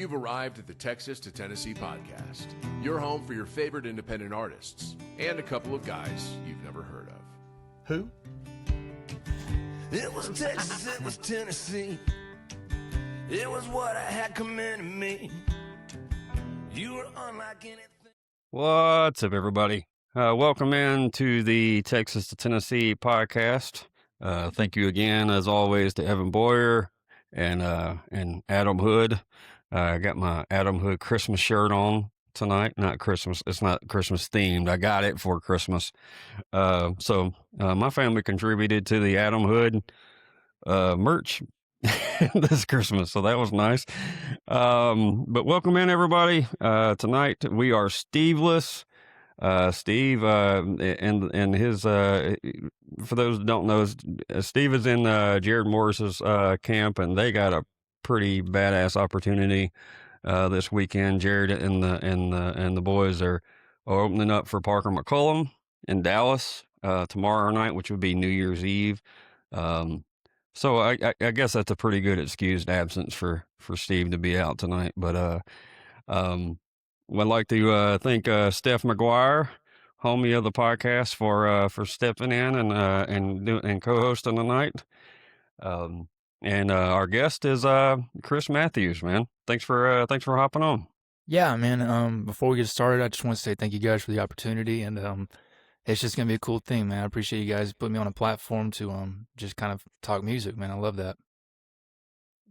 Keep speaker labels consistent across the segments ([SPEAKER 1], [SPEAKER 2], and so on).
[SPEAKER 1] You've arrived at the Texas to Tennessee podcast, your home for your favorite independent artists and a couple of guys you've never heard of.
[SPEAKER 2] Who?
[SPEAKER 3] It was Texas, it was Tennessee. It was what I had coming to me. You were unlike anything.
[SPEAKER 4] What's up, everybody? Welcome in to the Texas to Tennessee podcast. Thank you again, as always, to Evan Boyer and Adam Hood. I got my Adam Hood Christmas shirt on tonight. Not Christmas. It's not Christmas themed. I got it for Christmas. So my family contributed to the Adam Hood merch this Christmas. So that was nice. But welcome in, everybody. Tonight we are Steveless. Steve, and his, for those who don't know, Steve is in, Jared Morris's, camp, and they got a pretty badass opportunity, this weekend. Jared and the boys are opening up for Parker McCollum in Dallas, tomorrow night, which would be New Year's Eve. So I guess that's a pretty good excused absence for Steve to be out tonight, but, would like to thank Steph Maguire, homie of the podcast, for stepping in and co-hosting tonight. And our guest is Chris Matthews. Man, thanks for hopping on.
[SPEAKER 2] Yeah, man. Before we get started, I just want to say thank you guys for the opportunity, and it's just gonna be a cool thing, man. I appreciate you guys putting me on a platform to just kind of talk music, man. I love that.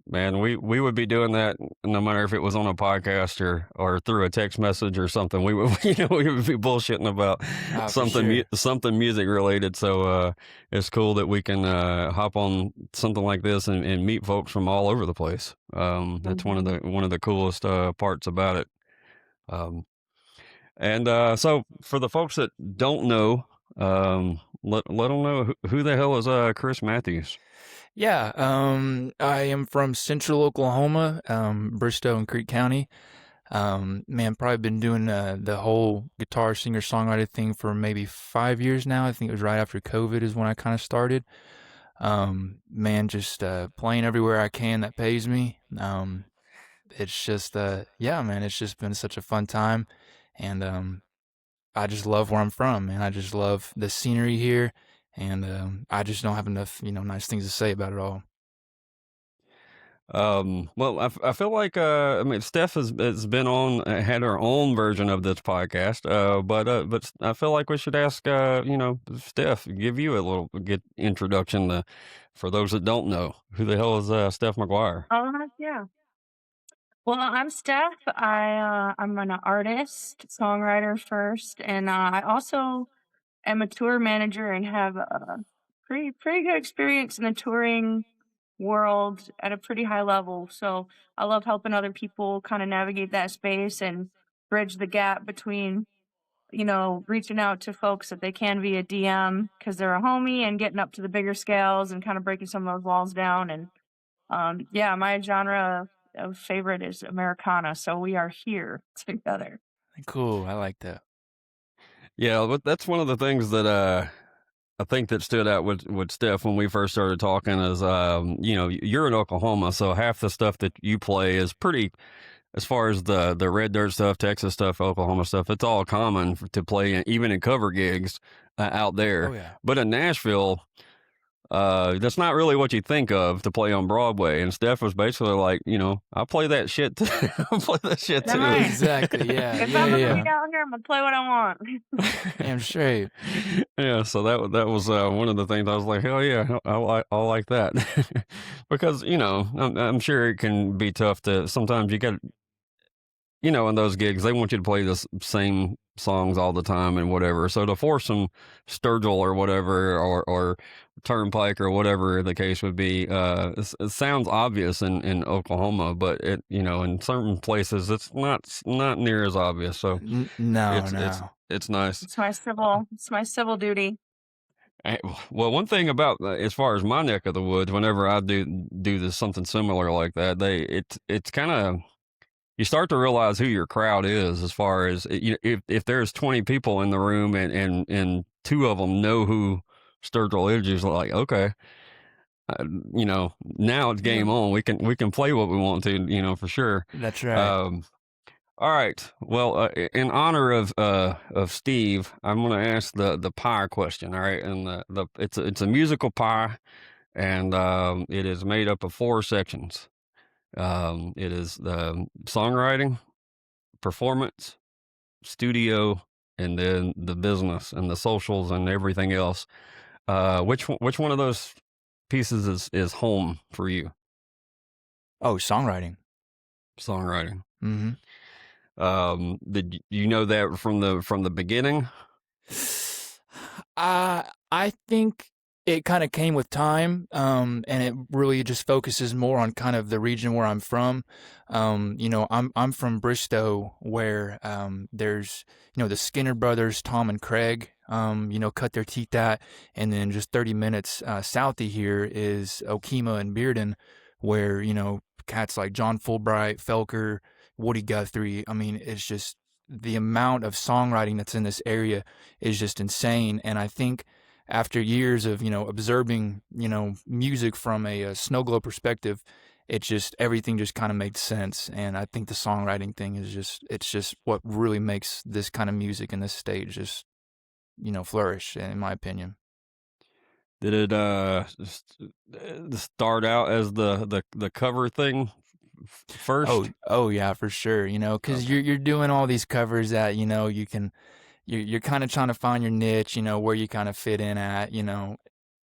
[SPEAKER 4] Man, we would be doing that no matter if it was on a podcast or through a text message or something. We would, we would be bullshitting about something music related. So it's cool that we can hop on something like this and meet folks from all over the place. That's one of the coolest parts about it. So for the folks that don't know, let them know who the hell is Chris Matthews.
[SPEAKER 2] Yeah, I am from Central Oklahoma, Bristow and Creek County. Man, probably been doing the whole guitar singer-songwriter thing for maybe 5 years now. I think it was right after COVID is when I kind of started. Man, just playing everywhere I can that pays me. It's just, yeah, man, it's just been such a fun time. And I just love where I'm from, man. I just love the scenery here. And I just don't have enough, nice things to say about it all.
[SPEAKER 4] Well, I feel like Steph has been on, had her own version of this podcast. But I feel like we should ask Steph, give you a little good introduction for those that don't know who the hell is Steph Maguire.
[SPEAKER 5] Oh, yeah. Well, I'm Steph. I'm an artist, songwriter first, and I also am a tour manager and have a pretty good experience in the touring world at a pretty high level. So I love helping other people kind of navigate that space and bridge the gap between, reaching out to folks that they can via DM because they're a homie and getting up to the bigger scales and kind of breaking some of those walls down. And yeah, my genre of favorite is Americana. So we are here together.
[SPEAKER 2] Cool. I like that.
[SPEAKER 4] Yeah, but that's one of the things that I think that stood out with Steph when we first started talking is, you're in Oklahoma, so half the stuff that you play is pretty, as far as the red dirt stuff, Texas stuff, Oklahoma stuff, it's all common to play, even in cover gigs out there.
[SPEAKER 2] Oh, yeah.
[SPEAKER 4] But in Nashville, that's not really what you think of to play on Broadway. And Steph was basically like, I play that shit too. I play that shit too.
[SPEAKER 5] Right.
[SPEAKER 2] Exactly. Yeah.
[SPEAKER 5] If I'm gonna be down here, I'm gonna play what I want.
[SPEAKER 2] Damn straight.
[SPEAKER 4] Yeah. So that was one of the things I was like, hell yeah, I like that. Because, I'm sure it can be tough to, sometimes you got, in those gigs, they want you to play the same songs all the time and whatever. So to force some Sturgill or whatever, or Turnpike or whatever the case would be, it sounds obvious in Oklahoma, but it, in certain places it's not near as obvious. So it's nice.
[SPEAKER 5] It's my civil duty.
[SPEAKER 4] Well, one thing about as far as my neck of the woods, whenever I do this something similar like that, it's kind of, you start to realize who your crowd is, as far as, if there's 20 people in the room and two of them know who Sturgill is, like, okay, you know, now it's game on. We can play what we want to, you know, for sure.
[SPEAKER 2] That's right.
[SPEAKER 4] All right. Well, in honor of Steve, I'm going to ask the pie question. All right, and it's a musical pie, and it is made up of 4 sections. It is the songwriting, performance, studio, and then the business and the socials and everything else. Which one of those pieces is home for you?
[SPEAKER 2] Oh, songwriting.
[SPEAKER 4] Songwriting.
[SPEAKER 2] Mm-hmm.
[SPEAKER 4] Did you know that from the beginning?
[SPEAKER 2] I think it kind of came with time, and it really just focuses more on kind of the region where I'm from. You know, I'm from Bristow, where there's, you know, the Skinner brothers, Tom and Craig, you know, cut their teeth at, and then just 30 minutes south of here is Okemah and Bearden, where, you know, cats like John Fulbright, Felker, Woody Guthrie. I mean, it's just the amount of songwriting that's in this area is just insane. And I think after years of, you know, observing, you know, music from a snow globe perspective, it just, everything just kind of made sense. And I think the songwriting thing is just, it's just what really makes this kind of music in this state just, you know, flourish, in my opinion.
[SPEAKER 4] Did it start out as the cover thing first?
[SPEAKER 2] Oh yeah, for sure. You know, because you're doing all these covers that, you know, you're kind of trying to find your niche, you know, where you kind of fit in at, you know.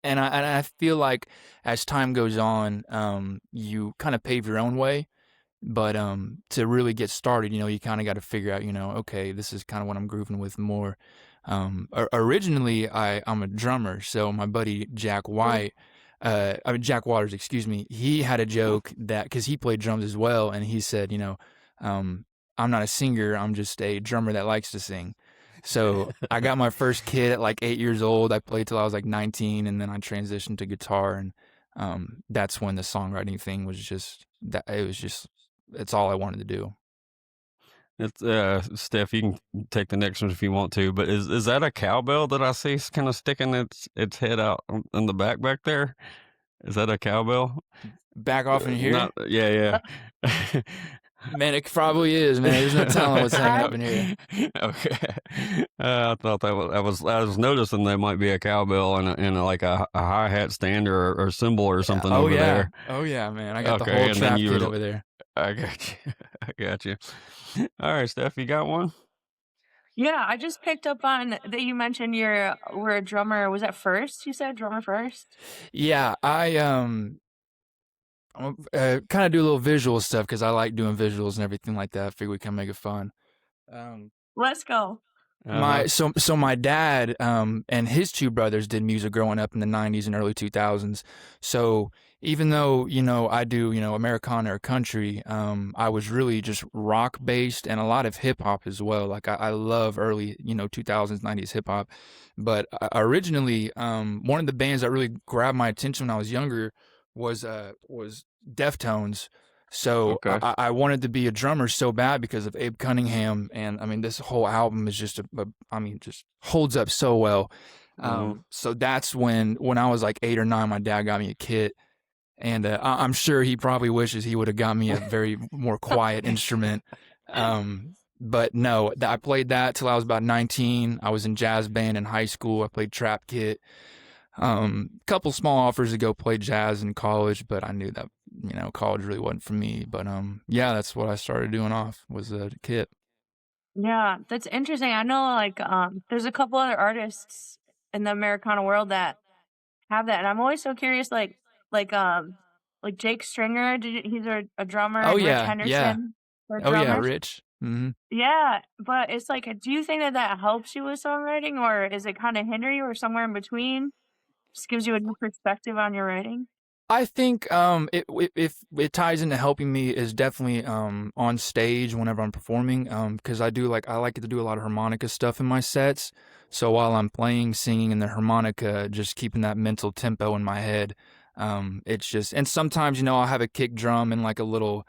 [SPEAKER 2] And I feel like as time goes on, you kind of pave your own way. But to really get started, you know, you kind of got to figure out, you know, okay, this is kind of what I'm grooving with more. Originally, I'm a drummer, so my buddy Jack White, Jack Waters, excuse me, he had a joke that, because he played drums as well, and he said, you know, I'm not a singer, I'm just a drummer that likes to sing. So I got my first kit at like 8 years old. I played till I was like 19, and then I transitioned to guitar, and that's when the songwriting thing was just that. It was just, it's all I wanted to do.
[SPEAKER 4] It's Steph, you can take the next one if you want to, but is that a cowbell that I see kind of sticking its head out in the back there? Is that a cowbell?
[SPEAKER 2] Back off in here?
[SPEAKER 4] Not, yeah.
[SPEAKER 2] Man, it probably is, man. There's no telling what's hanging up in here.
[SPEAKER 4] Okay. I thought I was noticing there might be a cowbell and like a hi-hat stand or cymbal or something over there.
[SPEAKER 2] Oh yeah, man. I got the whole trap kit over there.
[SPEAKER 4] I got you. I got you. All right, Steph, you got one?
[SPEAKER 5] Yeah, I just picked up on that you mentioned were a drummer. Was that first? You said drummer first?
[SPEAKER 2] Yeah, I kind of do a little visual stuff because I like doing visuals and everything like that. I figure we can make it fun.
[SPEAKER 5] Let's go.
[SPEAKER 2] My dad and his 2 brothers did music growing up in the 90s and early 2000s. So even though, you know, I do, you know, Americana or country, I was really just rock based and a lot of hip hop as well. Like I love early, you know, 2000s, 90s hip hop. But originally, one of the bands that really grabbed my attention when I was younger was Deftones. So
[SPEAKER 4] Okay.
[SPEAKER 2] I wanted to be a drummer so bad because of Abe Cunningham, and I mean this whole album is just just holds up so well. So that's when I was like 8 or 9, my dad got me a kit, and I'm sure he probably wishes he would have got me a very more quiet instrument. But no, I played that till I was about 19. I was in jazz band in high school. I played trap kit. Couple small offers to go play jazz in college, but I knew that, you know, college really wasn't for me. But yeah, that's what I started doing was a kit.
[SPEAKER 5] Yeah, that's interesting. I know like there's a couple other artists in the Americana world that have that, and I'm always so curious, like Jake Stringer, he's a drummer,
[SPEAKER 2] Oh
[SPEAKER 5] and Rich
[SPEAKER 2] yeah,
[SPEAKER 5] Henderson, they're
[SPEAKER 2] oh yeah,
[SPEAKER 5] drummers.
[SPEAKER 2] Rich. Mm-hmm.
[SPEAKER 5] Yeah, but it's like, do you think that helps you with songwriting, or is it kind of hinder you, or somewhere in between? Just gives you a new perspective on your writing?
[SPEAKER 2] I think if it ties into helping me is definitely on stage whenever I'm performing, because I like to do a lot of harmonica stuff in my sets. So while I'm playing, singing in the harmonica, just keeping that mental tempo in my head. It's just, and sometimes, you know, I'll have a kick drum and like a little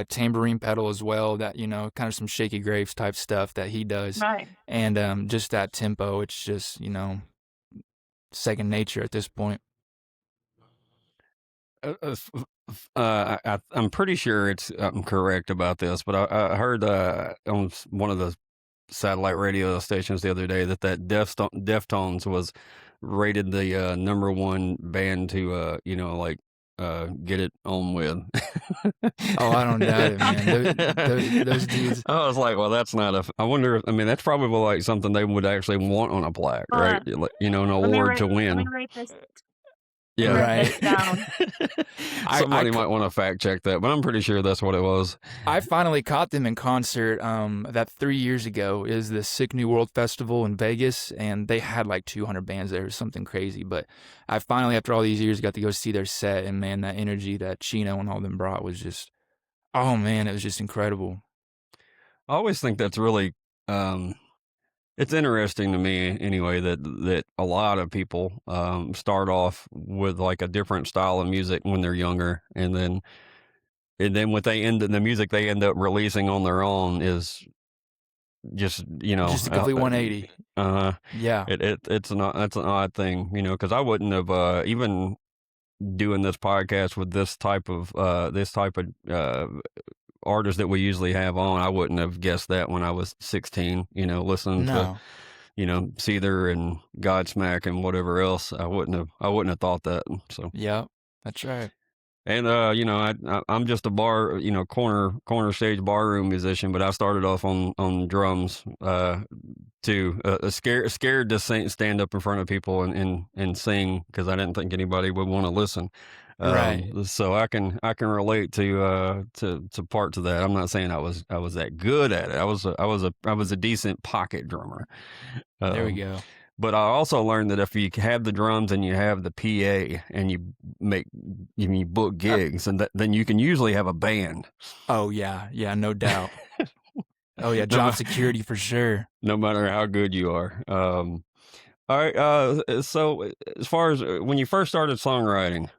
[SPEAKER 2] tambourine pedal as well, that, you know, kind of some Shaky Graves type stuff that he does.
[SPEAKER 5] Right.
[SPEAKER 2] And just that tempo, it's just, you know, second nature at this point.
[SPEAKER 4] I'm pretty sure I'm correct about this, but I heard on one of the satellite radio stations the other day that Deftones was rated the #1 band to get it on with.
[SPEAKER 2] Oh, I don't doubt it, man. Those dudes.
[SPEAKER 4] I was like, well, that's not I wonder. I mean, that's probably like something they would actually want on a plaque, right? An award to win.
[SPEAKER 5] Let me write this.
[SPEAKER 4] Yeah,
[SPEAKER 2] right.
[SPEAKER 5] Down.
[SPEAKER 4] Somebody might want to fact check that, but I'm pretty sure that's what it was.
[SPEAKER 2] I finally caught them in concert. That 3 years ago is the Sick New World Festival in Vegas, and they had like 200 bands there, something crazy. But I finally, after all these years, got to go see their set, and man, that energy that Chino and all them brought was just, oh man, it was just incredible.
[SPEAKER 4] I always think that's really. It's interesting to me anyway that a lot of people start off with like a different style of music when they're younger, and then what they the music they end up releasing on their own is just
[SPEAKER 2] just a complete 180. Yeah,
[SPEAKER 4] that's an odd thing, because I wouldn't have even doing this podcast with this type of artists that we usually have on. I wouldn't have guessed that when I was 16, listening to, Seether and Godsmack and whatever else. I wouldn't have thought that. So
[SPEAKER 2] yeah, that's right.
[SPEAKER 4] And I'm just a bar, corner stage barroom musician, but I started off on drums too. Scared to stand up in front of people and sing because I didn't think anybody would want to listen.
[SPEAKER 2] Right.
[SPEAKER 4] So I can relate to parts of that. I'm not saying I was that good at it. I was a decent pocket drummer.
[SPEAKER 2] There we go.
[SPEAKER 4] But I also learned that if you have the drums and you have the PA and you book gigs, and then you can usually have a band.
[SPEAKER 2] Oh yeah, no doubt. Oh yeah, job security for sure.
[SPEAKER 4] No matter how good you are. All right. So as far as when you first started songwriting,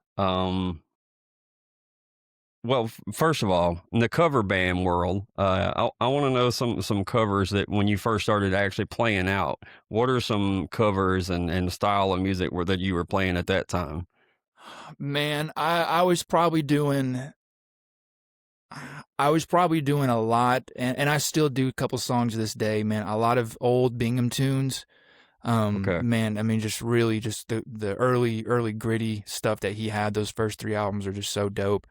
[SPEAKER 4] well, first of all, in the cover band world, I want to know some covers that when you first started actually playing out. What are some covers and style of music that you were playing at that time?
[SPEAKER 2] Man, I was probably doing a lot, and I still do a couple songs to this day, man. A lot of old Bingham tunes.
[SPEAKER 4] Okay.
[SPEAKER 2] Man, I mean, just really just the early gritty stuff that he had. Those first 3 albums are just so dope.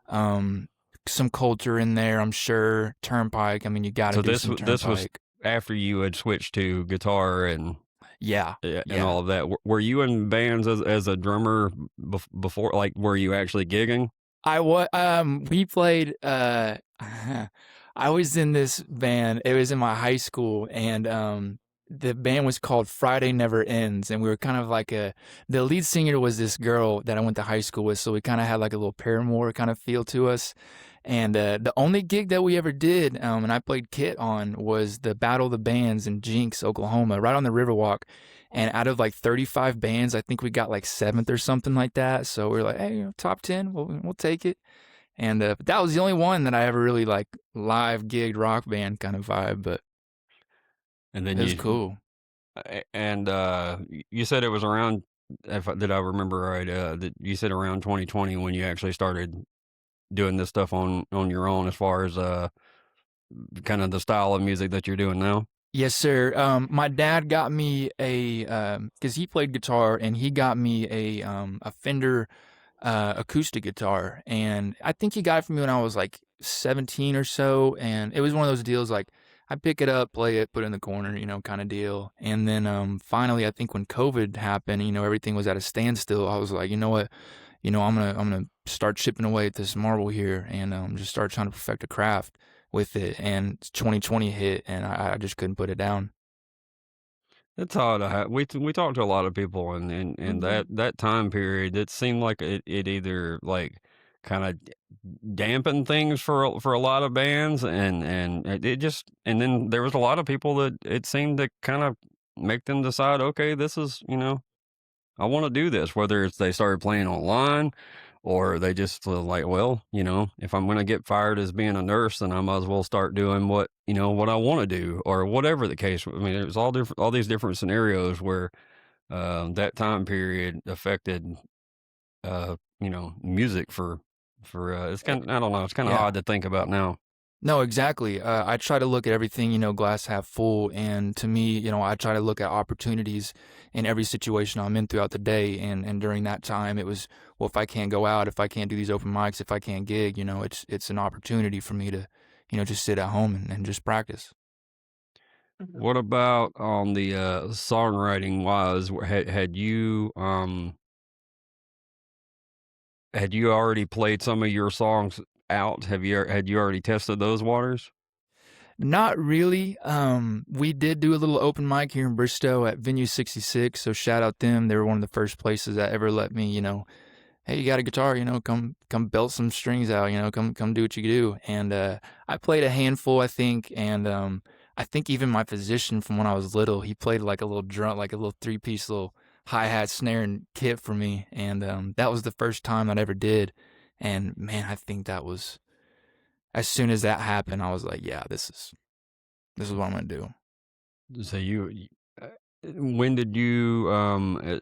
[SPEAKER 2] Some Culture in there, I'm sure. Turnpike. I mean, you got to do some Turnpike.
[SPEAKER 4] This was after you had switched to guitar and all of that. Were you in bands as a drummer before? Like, were you actually gigging?
[SPEAKER 2] We played. I was in this band. It was in my high school, and the band was called Friday Never Ends, and we were kind of like the lead singer was this girl that I went to high school with, so we kind of had like a little Paramore kind of feel to us. And the only gig that we ever did, and I played kit on, was the Battle of the Bands in Jinx, Oklahoma, right on the Riverwalk. And out of like 35 bands, I think we got like 7th or something like that. So we were like, hey, top 10, we'll take it. And that was the only one that I ever really like live gigged rock band kind of vibe, but
[SPEAKER 4] and then
[SPEAKER 2] it was cool.
[SPEAKER 4] And you said it was around, did I remember right, that you said around 2020 when you actually started doing this stuff on your own as far as kind of the style of music that you're doing now?
[SPEAKER 2] Yes, sir. My dad got me because he played guitar, and he got me a Fender acoustic guitar, and I think he got it for me when I was like 17 or so, and it was one of those deals like I pick it up, play it, put it in the corner, kind of deal. And then finally, I think when COVID happened, everything was at a standstill. I was like, you know what, I'm gonna start chipping away at this marble here, and just start trying to perfect a craft with it. And 2020 hit, and I just couldn't put it down.
[SPEAKER 4] It's hard. We talked to a lot of people, and that time period, it seemed like it either like kind of dampened things for a lot of bands, and then there was a lot of people that it seemed to kind of make them decide, okay, this is, I want to do this, whether it's they started playing online or they just were like, well, if I'm going to get fired as being a nurse, then I might as well start doing what I want to do, or whatever the case. I mean, it was all these different scenarios where that time period affected music for it's kind of, I don't know, it's kind of
[SPEAKER 2] Yeah.
[SPEAKER 4] odd to think about now.
[SPEAKER 2] No, exactly. I try to look at everything, glass half full. And to me, I try to look at opportunities in every situation I'm in throughout the day. And during that time, it was, well, if I can't go out, if I can't do these open mics, if I can't gig, it's an opportunity for me to, just sit at home and just practice.
[SPEAKER 4] What about on the songwriting wise? Had you already played some of your songs out? Had you already tested those waters?
[SPEAKER 2] Not really. We did do a little open mic here in Bristow at Venue 66. So shout out them. They were one of the first places that ever let me, hey, you got a guitar, come belt some strings out, come do what you do. And I played a handful, I think, and I think even my physician from when I was little, he played like a little drum, like a little 3-piece little hi-hat snare and kit for me, and that was the first time I ever did. And man, I think that was, as soon as that happened, I was like, yeah, this is what I'm gonna do.
[SPEAKER 4] So when did you,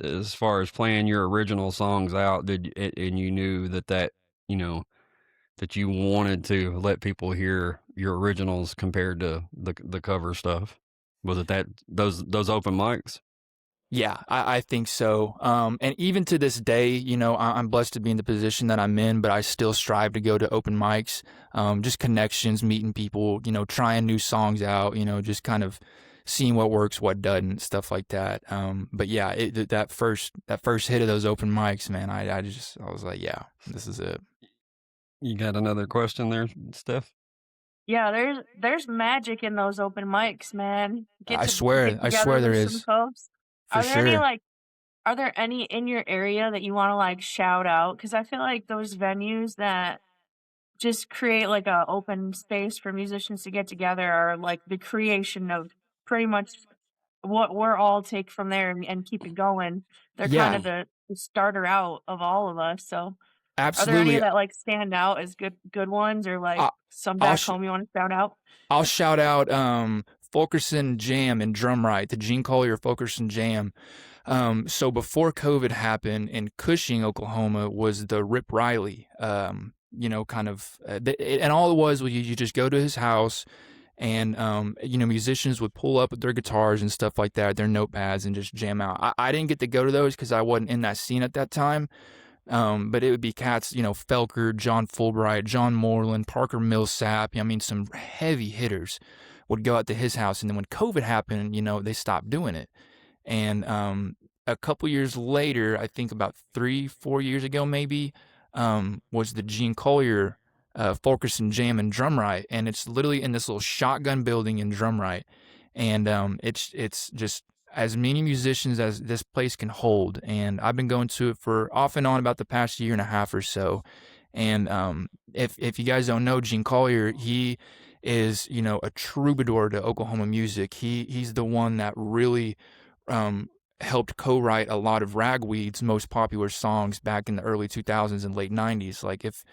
[SPEAKER 4] as far as playing your original songs out, and you knew that that you wanted to let people hear your originals compared to the cover stuff? Was it those open mics?
[SPEAKER 2] Yeah, I think so. And even to this day, I'm blessed to be in the position that I'm in, but I still strive to go to open mics, just connections, meeting people, trying new songs out, just kind of seeing what works, what doesn't, stuff like that. But yeah, that first hit of those open mics, man, I was like, yeah, this is it.
[SPEAKER 4] You got another question there, Steph?
[SPEAKER 5] Yeah, there's magic in those open mics, man.
[SPEAKER 2] I swear
[SPEAKER 5] Together
[SPEAKER 2] there
[SPEAKER 5] with
[SPEAKER 2] is,
[SPEAKER 5] some folks.
[SPEAKER 2] for
[SPEAKER 5] Are there any
[SPEAKER 2] sure.
[SPEAKER 5] are there any in your area that you want to shout out? Because I feel like those venues that just create like a open space for musicians to get together are like the creation of pretty much what we're all take from there and keep it going. They're kind
[SPEAKER 2] Yeah,
[SPEAKER 5] of the starter out of all of us. So are there any
[SPEAKER 2] absolutely.
[SPEAKER 5] that stand out as good ones, or
[SPEAKER 2] I,
[SPEAKER 5] some
[SPEAKER 2] I'll
[SPEAKER 5] back
[SPEAKER 2] sh-
[SPEAKER 5] home you want to shout out?
[SPEAKER 2] I'll shout out Fulkerson Jam and Drum Right, the Gene Collier Fulkerson Jam. So before COVID happened in Cushing, Oklahoma, was the Rip Riley, kind of, and all it was you just go to his house, and musicians would pull up with their guitars and stuff like that, their notepads, and just jam out. I didn't get to go to those because I wasn't in that scene at that time. But it would be cats, Felker, John Fulbright, John Moreland, Parker Millsap. I mean, some heavy hitters would go out to his house. And then when COVID happened, they stopped doing it. And a couple years later, I think about 3-4 years ago, maybe, was the Gene Collier Fulkerson Jam and Drumright. And it's literally in this little shotgun building in Drumright. And it's just as many musicians as this place can hold. And I've been going to it for off and on about the past year and a half or so. And if you guys don't know Gene Collier, he is, a troubadour to Oklahoma music. He's the one that really helped co-write a lot of Ragweed's most popular songs back in the early 2000s and late 90s. Like if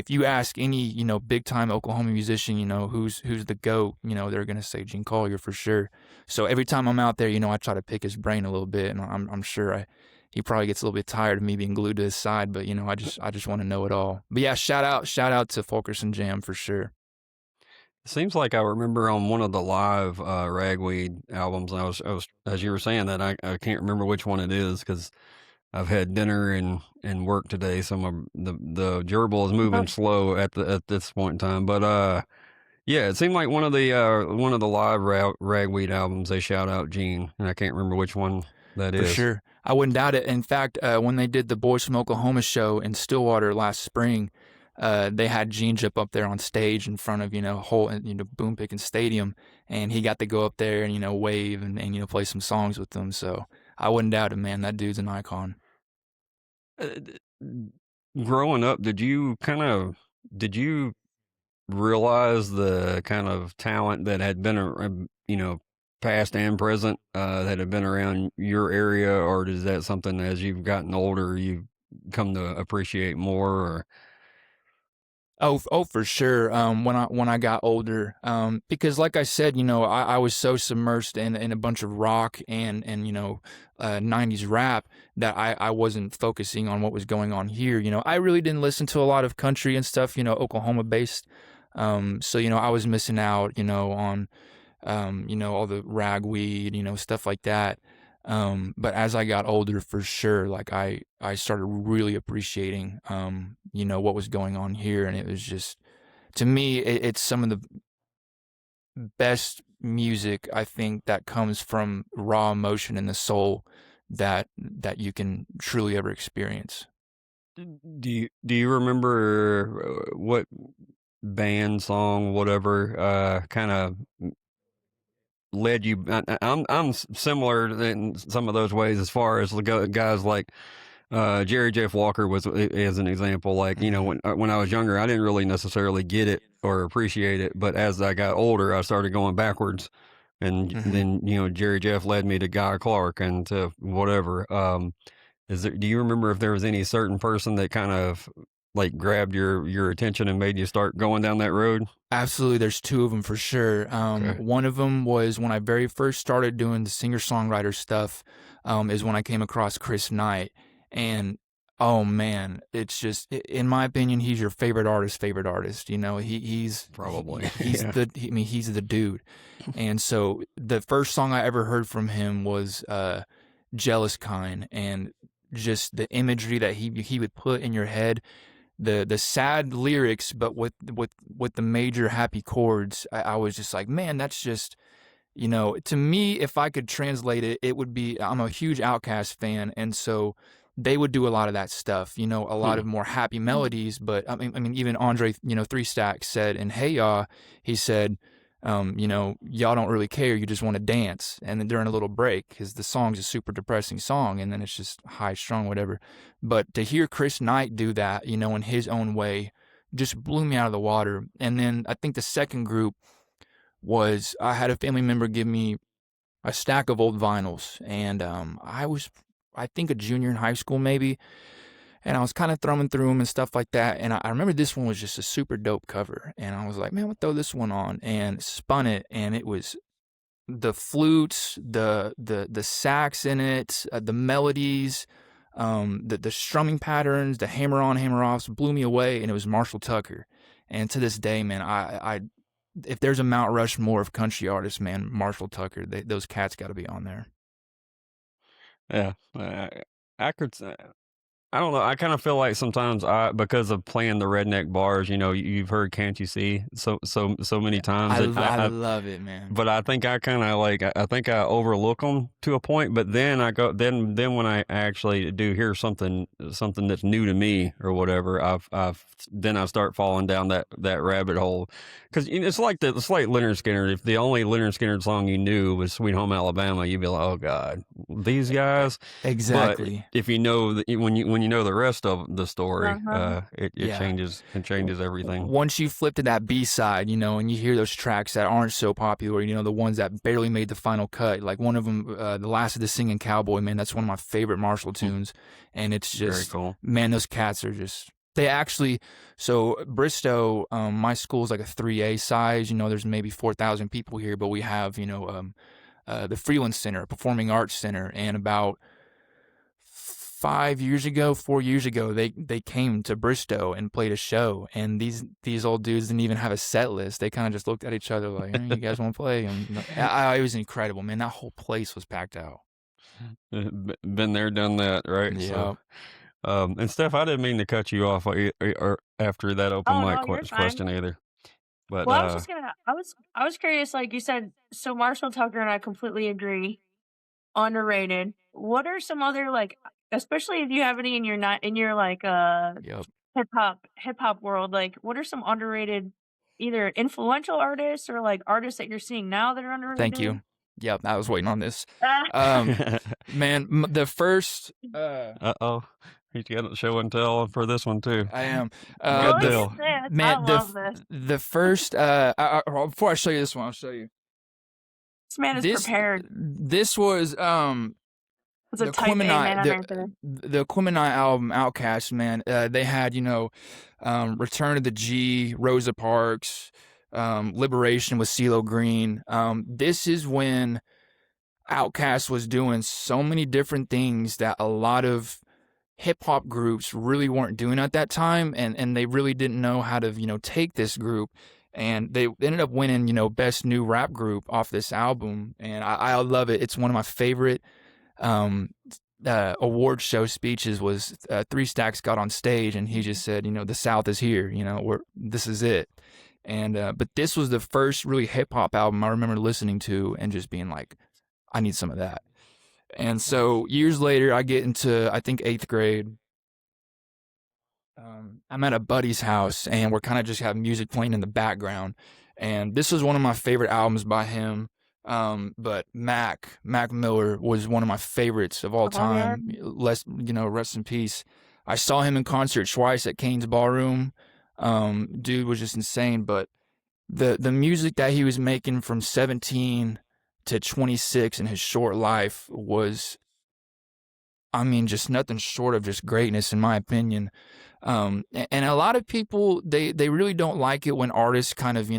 [SPEAKER 2] you ask any, big time Oklahoma musician, who's the GOAT, they're going to say Gene Collier for sure. So every time I'm out there, I try to pick his brain a little bit, and I'm sure he probably gets a little bit tired of me being glued to his side, but I just want to know it all. But yeah, shout out to Fulkerson Jam for sure.
[SPEAKER 4] It seems like I remember on one of the live Ragweed albums, I was as you were saying that, I can't remember which one it is because I've had dinner and work today, so the gerbil is moving slow at this point in time. But yeah, it seemed like one of the live Ragweed albums they shout out Gene, and I can't remember which one that
[SPEAKER 2] For
[SPEAKER 4] is.
[SPEAKER 2] sure. I wouldn't doubt it. In fact, when they did the Boys from Oklahoma show in Stillwater last spring, they had Gene jump up there on stage in front of, whole, Boom Pickin' Stadium, and he got to go up there and, wave and play some songs with them. So I wouldn't doubt it, man. That dude's an icon.
[SPEAKER 4] Growing up, did you realize the kind of talent that had been, past and present, that had been around your area, or is that something as you've gotten older you've come to appreciate more? Or
[SPEAKER 2] Oh, for sure. When I got older, because like I said, I was so submersed in a bunch of rock and '90s rap that I wasn't focusing on what was going on here. I really didn't listen to a lot of country and stuff. Oklahoma based. So I was missing out. On all the ragweed, stuff like that. But as I got older, for sure, like I started really appreciating, what was going on here. And it was just, to me, it's some of the best music, I think, that comes from raw emotion in the soul that you can truly ever experience.
[SPEAKER 4] Do you remember what band, song, whatever, kind of led you? I'm similar in some of those ways as far as the guys like Jerry Jeff Walker was as an example. Like, when I was younger, I didn't really necessarily get it or appreciate it, but as I got older, I started going backwards, and then Jerry Jeff led me to Guy Clark and to whatever. Do you remember if there was any certain person that kind of like grabbed your attention and made you start going down that road?
[SPEAKER 2] Absolutely, there's two of them for sure.
[SPEAKER 4] Okay.
[SPEAKER 2] One of them was when I very first started doing the singer-songwriter stuff, is when I came across Chris Knight. And oh man, it's just, in my opinion, he's your favorite artist. He's
[SPEAKER 4] Probably.
[SPEAKER 2] he's
[SPEAKER 4] Yeah.
[SPEAKER 2] he's the dude. And so the first song I ever heard from him was Jealous Kind, and just the imagery that he would put in your head, the sad lyrics, but with the major happy chords. I was just like, man, that's just, to me, if I could translate it, it would be, I'm a huge Outkast fan, and so they would do a lot of that stuff, a lot of more happy melodies. But I mean, even Andre, Three Stacks said in Hey Ya, he said, y'all don't really care, you just want to dance. And then during a little break, because the song's a super depressing song, and then it's just high strung, whatever. But to hear Chris Knight do that, in his own way, just blew me out of the water. And then I think the second group was, I had a family member give me a stack of old vinyls, and I think a junior in high school maybe, and I was kind of thumbing through them and stuff like that. And I remember this one was just a super dope cover, and I was like, man, we'll throw this one on, and spun it, and it was the flutes, the sax in it, the melodies, the strumming patterns, the hammer on, hammer offs blew me away, and it was Marshall Tucker. And to this day, man, I if there's a Mount Rushmore of country artists, man, Marshall Tucker, those cats got to be on there.
[SPEAKER 4] Yeah. I could. I don't know. I kind of feel like sometimes because of playing the redneck bars, you've heard "Can't You See" so many times.
[SPEAKER 2] I love it, man.
[SPEAKER 4] But I think I kind of I think I overlook them to a point. But then then when I actually do hear something that's new to me or whatever, then I start falling down that rabbit hole. Because it's like Leonard Skinner. If the only Leonard Skinner song you knew was "Sweet Home Alabama," you'd be like, "Oh God, these guys."
[SPEAKER 2] Exactly.
[SPEAKER 4] But if you know when you know the rest of the story, it
[SPEAKER 2] Yeah.
[SPEAKER 4] changes everything.
[SPEAKER 2] Once you flip to that B-side, and you hear those tracks that aren't so popular, the ones that barely made the final cut, like one of them, The Last of the Singing Cowboy, man, that's one of my favorite Marshall tunes. And it's just,
[SPEAKER 4] Very cool.
[SPEAKER 2] man, those cats are just, they actually, so Bristow, my school's like a 3A size, there's maybe 4,000 people here, but we have, the Freeland Center, Performing Arts Center, and about 4 years ago, they came to Bristow and played a show, and these old dudes didn't even have a set list. They kind of just looked at each other like, "You guys want to play?" And it was incredible, man. That whole place was packed out.
[SPEAKER 4] Been there, done that, right?
[SPEAKER 2] Yeah.
[SPEAKER 4] So, and Steph, I didn't mean to cut you off or after that open
[SPEAKER 5] Oh
[SPEAKER 4] mic
[SPEAKER 5] no, you're fine.
[SPEAKER 4] question either. But
[SPEAKER 5] Well, I was curious, like you said, so Marshall Tucker and I completely agree. Underrated. What are some other, like, especially if you have any in your like
[SPEAKER 2] Yep.
[SPEAKER 5] hip hop world, like what are some underrated, either influential artists or like artists that you're seeing now that are underrated?
[SPEAKER 2] Thank you. Yep, I was waiting on this.
[SPEAKER 5] Ah.
[SPEAKER 2] Man, the first.
[SPEAKER 4] Uh-oh. He's got a show and tell for this one too.
[SPEAKER 2] I am.
[SPEAKER 4] Good
[SPEAKER 5] Look
[SPEAKER 4] deal.
[SPEAKER 5] at this.
[SPEAKER 2] Man,
[SPEAKER 5] I love this.
[SPEAKER 2] the first. Before I show you this one, I'll show you.
[SPEAKER 5] This man is prepared.
[SPEAKER 2] This was
[SPEAKER 5] It's a
[SPEAKER 2] the
[SPEAKER 5] type A man
[SPEAKER 2] Quimini,
[SPEAKER 5] right there.
[SPEAKER 2] the Quimini album, Outcast, man, they had, Return to the G, Rosa Parks, Liberation with CeeLo Green. This is when Outkast was doing so many different things that a lot of hip hop groups really weren't doing at that time, and they really didn't know how to, take this group. And they ended up winning, best new rap group off this album, and I love it. It's one of my favorite award show speeches. Was 3 Stacks got on stage and he just said, the South is here, this is it. And but this was the first really hip hop album I remember listening to and just being like, I need some of that. And so years later, I get into, I think, 8th grade. I'm at a buddy's house and we're kind of just having music playing in the background. And this was one of my favorite albums by him. But Mac Miller was one of my favorites of all time. Rest in peace. I saw him in concert twice at Kane's Ballroom. Dude was just insane. But the music that he was making from 17 to 26 in his short life was, just nothing short of just greatness, in my opinion. And a lot of people, they really don't like it when artists kind of,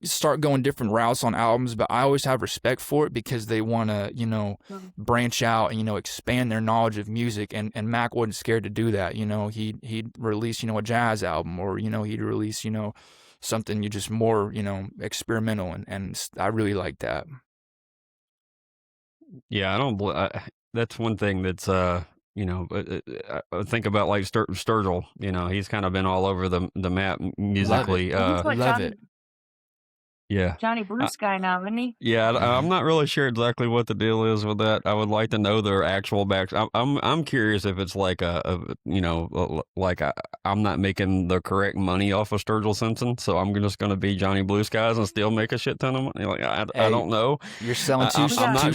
[SPEAKER 2] start going different routes on albums, but I always have respect for it because they want to, branch out and, expand their knowledge of music. And Mac wasn't scared to do that. He'd release, a jazz album, or, he'd release, something you just more, experimental. And I really like that.
[SPEAKER 4] Yeah, I don't. That's one thing that's I think about like Sturgill. He's kind of been all over the map musically.
[SPEAKER 2] Love it.
[SPEAKER 4] Yeah,
[SPEAKER 5] Johnny Blue Sky now, isn't he?
[SPEAKER 4] Yeah, I'm not really sure exactly what the deal is with that. I would like to know their actual backs. I'm curious if it's like I'm not making the correct money off of Sturgill Simpson, so I'm just going to be Johnny Blue Skies and still make a shit ton of money. Like I don't know.
[SPEAKER 2] You're selling two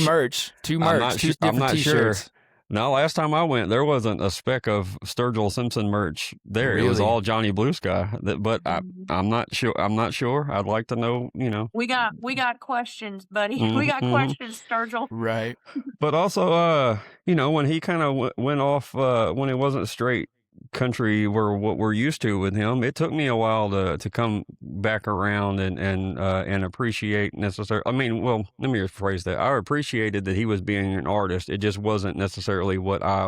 [SPEAKER 2] merch, two different T-shirts.
[SPEAKER 4] Sure. No, last time I went, there wasn't a speck of Sturgill Simpson merch there. Really? It was all Johnny Blue Sky. But I'm not sure. I'd like to know.
[SPEAKER 5] We got questions, buddy. We got questions, Sturgill.
[SPEAKER 2] Right.
[SPEAKER 4] But also, when he kind of went off, when it wasn't straight country what we're used to with him, it took me a while to come back around and appreciate necessarily. Let me rephrase that. I appreciated that he was being an artist. It just wasn't necessarily what I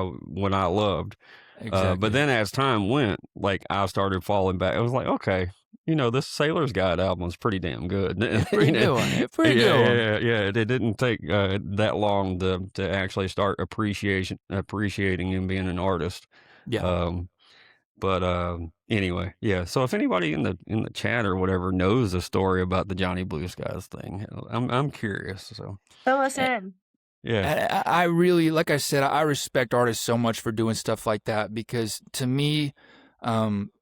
[SPEAKER 4] loved.
[SPEAKER 2] Exactly.
[SPEAKER 4] But then as time went, like I started falling back. I was like, okay, this Sailor's Guide album is pretty damn good.
[SPEAKER 2] Pretty good one.
[SPEAKER 4] Yeah. It didn't take that long to actually start appreciating him being an artist.
[SPEAKER 2] Yeah.
[SPEAKER 4] Anyway, yeah. So if anybody in the chat or whatever knows the story about the Johnny Blue Skies thing, I'm curious. So
[SPEAKER 5] fill us in.
[SPEAKER 4] Yeah.
[SPEAKER 2] I really, like I said, I respect artists so much for doing stuff like that, because to me,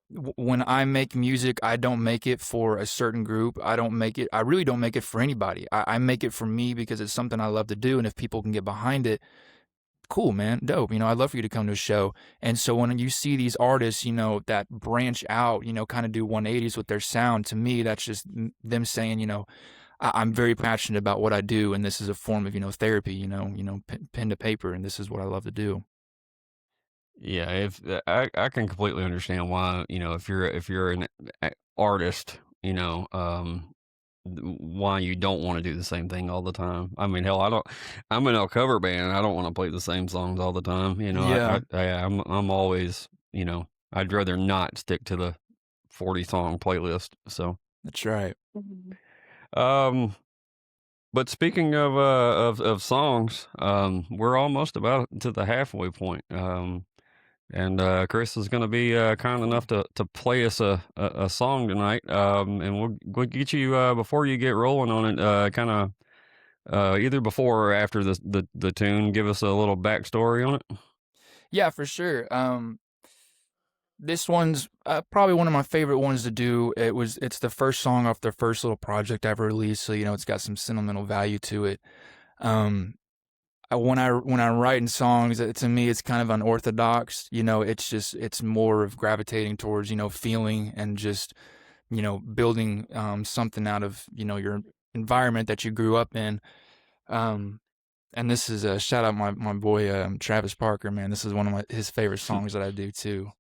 [SPEAKER 2] when I make music, I don't make it for a certain group. I really don't make it for anybody. I make it for me because it's something I love to do, and if people can get behind it, cool, man, dope. I'd love for you to come to a show. And so when you see these artists, that branch out, kind of do 180s with their sound, to me, that's just them saying, I'm very passionate about what I do, and this is a form of, therapy, pen to paper, and this is what I love to do.
[SPEAKER 4] Yeah, if I can completely understand why, if you're an artist, why you don't want to do the same thing all the time. I mean, hell, I'm in a cover band. I don't want to play the same songs all the time.
[SPEAKER 2] Yeah.
[SPEAKER 4] I'm always, I'd rather not stick to the 40 song playlist. So
[SPEAKER 2] that's right.
[SPEAKER 4] But speaking of songs, we're almost about to the halfway point. And Chris is going to be kind enough to play us a song tonight. And we'll get you, before you get rolling on it, kind of either before or after the tune, give us a little backstory on it.
[SPEAKER 2] Yeah, for sure. This one's probably one of my favorite ones to do. It's the first song off their first little project I ever released, so it's got some sentimental value to it. When I'm writing songs, to me, it's kind of unorthodox. It's more of gravitating towards, feeling and just, building something out of, your environment that you grew up in. And this is a shout out my boy Travis Parker, man. This is one of his favorite songs that I do too.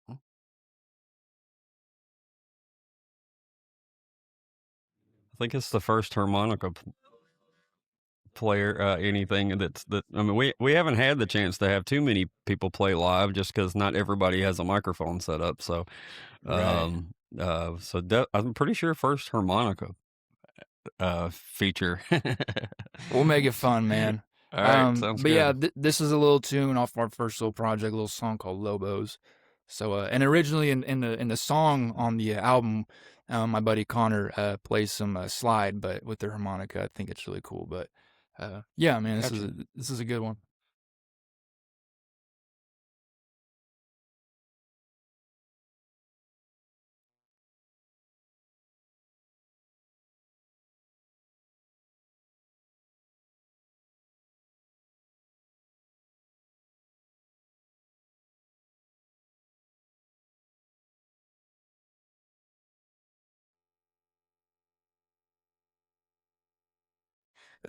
[SPEAKER 4] I think it's the first harmonica player, anything that I mean, we haven't had the chance to have too many people play live just because not everybody has a microphone set up. So,
[SPEAKER 2] Right.
[SPEAKER 4] I'm pretty sure first harmonica feature.
[SPEAKER 2] We'll make it fun, man.
[SPEAKER 4] All right, sounds
[SPEAKER 2] But yeah,
[SPEAKER 4] good.
[SPEAKER 2] this is a little tune off our first little project, a little song called Lobos. So, and originally in the song on the album, my buddy Connor plays some slide, but with the harmonica. I think it's really cool. But yeah, man, this is a good one.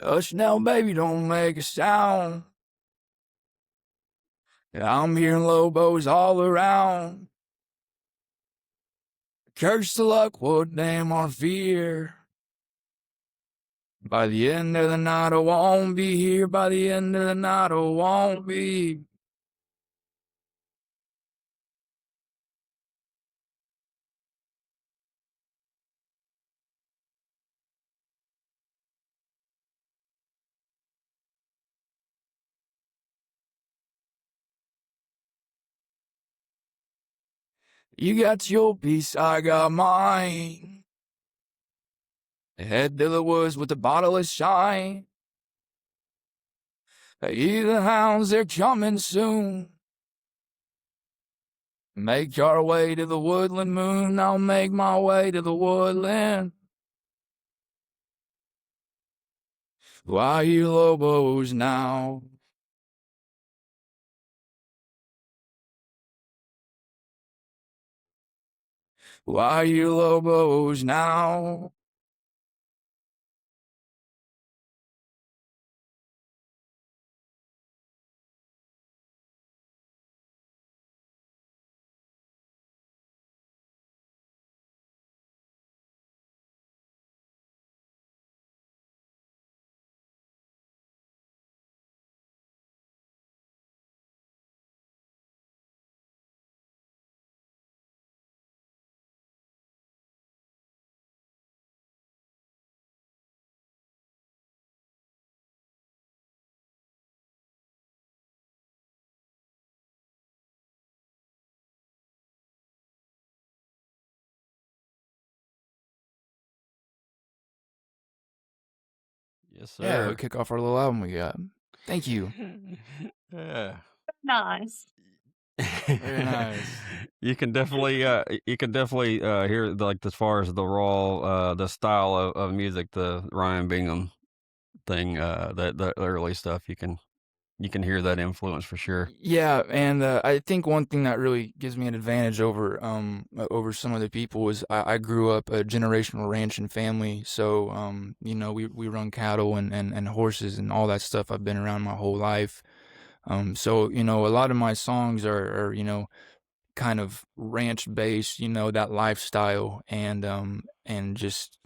[SPEAKER 2] Hush now, baby, don't make a sound. I'm hearing Lobos all around. Curse the luck, what damn on fear. By the end of the night, I won't be here. By the end of the night, I won't be. You got your piece, I got mine. Head to the woods with a bottle of shine. Hear the hounds, they're coming soon. Make our way to the woodland moon. I'll make my way to the woodland. Why you Lobos now? Why you Lobos now?
[SPEAKER 4] Yes,
[SPEAKER 2] Yeah,
[SPEAKER 4] sir.
[SPEAKER 2] we'll kick off our little album we got. Thank you.
[SPEAKER 4] Yeah.
[SPEAKER 5] Nice.
[SPEAKER 2] Very nice.
[SPEAKER 4] You can definitely hear like as far as the raw the style of music, the Ryan Bingham thing, that the early stuff, you can hear that influence for sure.
[SPEAKER 2] Yeah, and I think one thing that really gives me an advantage over some other people is I grew up a generational ranching family, so you know we run cattle and horses and all that stuff. I've been around my whole life, so you know a lot of my songs are you know kind of ranch based, you know, that lifestyle and just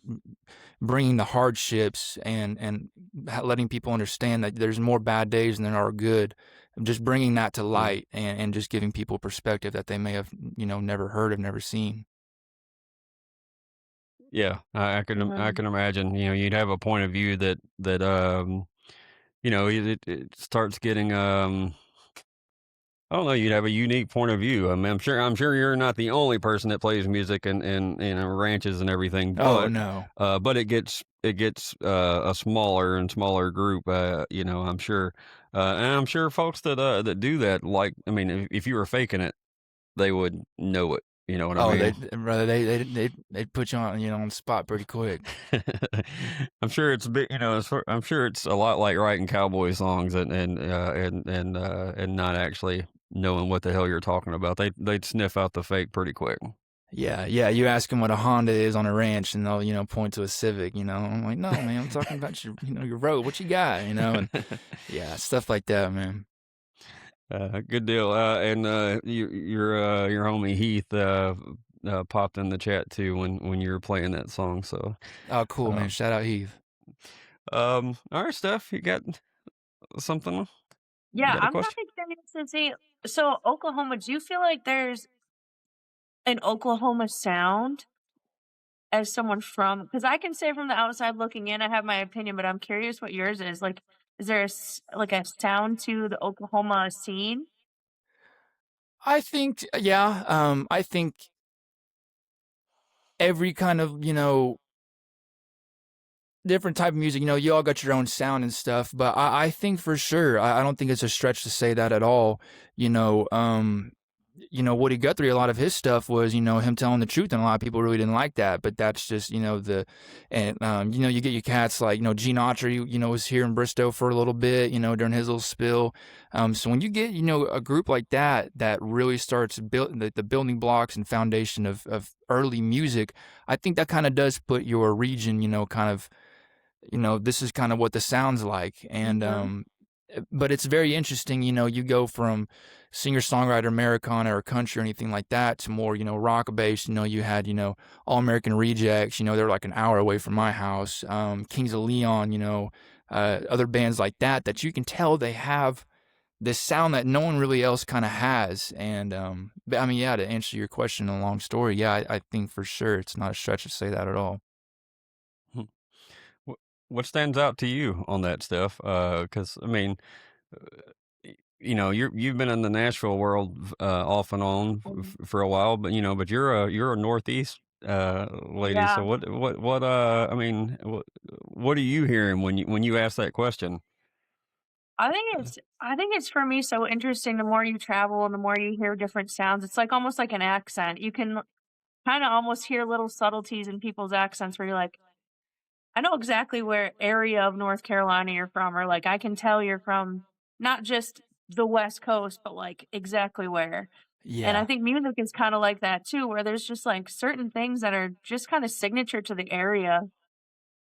[SPEAKER 2] bringing the hardships and letting people understand that there's more bad days than there are good. Just bringing that to light and just giving people perspective that they may have, you know, never heard of, never seen.
[SPEAKER 4] Yeah, I can imagine. You know, you'd have a point of view that you know, it starts getting I don't know. You'd have a unique point of view. I mean, I'm sure you're not the only person that plays music and you know, ranches and everything.
[SPEAKER 2] Oh no.
[SPEAKER 4] But it gets a smaller and smaller group. You know, I'm sure, and I'm sure folks that do that, like, I mean, if you were faking it, they would know it. You know what I
[SPEAKER 2] Oh,
[SPEAKER 4] mean?
[SPEAKER 2] they'd put you on, you know, on the spot pretty quick.
[SPEAKER 4] I'm sure it's big, you know. I'm sure it's a lot like writing cowboy songs and not actually knowing what the hell you're talking about. They'd sniff out the fake pretty quick.
[SPEAKER 2] Yeah, yeah. You ask them what a Honda is on a ranch, and they'll, point to a Civic. I'm like, no, man, I'm talking about your road. What you got? And yeah, stuff like that, man.
[SPEAKER 4] Good deal. And your homie Heath popped in the chat too when you were playing that song. So,
[SPEAKER 2] Oh, cool, man.
[SPEAKER 4] um,
[SPEAKER 2] Shout out Heath.
[SPEAKER 4] all right, Steph, you got something? You
[SPEAKER 5] Yeah,
[SPEAKER 4] got a
[SPEAKER 5] I'm kind
[SPEAKER 4] question?
[SPEAKER 5] of curious to see. So, Oklahoma, do you feel like there's an Oklahoma sound as someone from? Because I can say from the outside looking in, I have my opinion, but I'm curious what yours is. Like, is there like a sound to the Oklahoma scene?
[SPEAKER 2] I think, yeah. I think every kind of, different type of music, you all got your own sound and stuff, but I think for sure, I don't think it's a stretch to say that at all. Woody Guthrie, a lot of his stuff was, him telling the truth, and a lot of people really didn't like that. But that's just, you get your cats like, Gene Autry, was here in Bristow for a little bit, during his little spill. So when you get, a group like that, that really starts build the building blocks and foundation of early music, I think that kind of does put your region, kind of, this is kind of what the sound's like. And,
[SPEAKER 5] Mhm.
[SPEAKER 2] but it's very interesting, you go from singer-songwriter Americana or country or anything like that to more, rock based. You had, All American Rejects, they're like an hour away from my house. Kings of Leon, other bands like that you can tell they have this sound that no one really else kind of has. And, but I mean, yeah, to answer your question, a long story, yeah, I think for sure it's not a stretch to say that at all.
[SPEAKER 4] Hmm. What stands out to you on that stuff? Because I mean, you've been in the Nashville world off and on for a while, but you're a Northeast lady. So
[SPEAKER 5] Yeah.
[SPEAKER 4] what I mean, what are you hearing when you ask that question?
[SPEAKER 5] I think it's for me so interesting. The more you travel and the more you hear different sounds, it's like almost like an accent. You can kind of almost hear little subtleties in people's accents where you're like, I know exactly where area of North Carolina you're from, or like I can tell you're from not just the West Coast, but like exactly where. And I
[SPEAKER 2] Yeah,
[SPEAKER 5] think music is kind of like that too, where there's just like certain things that are just kind of signature to the area.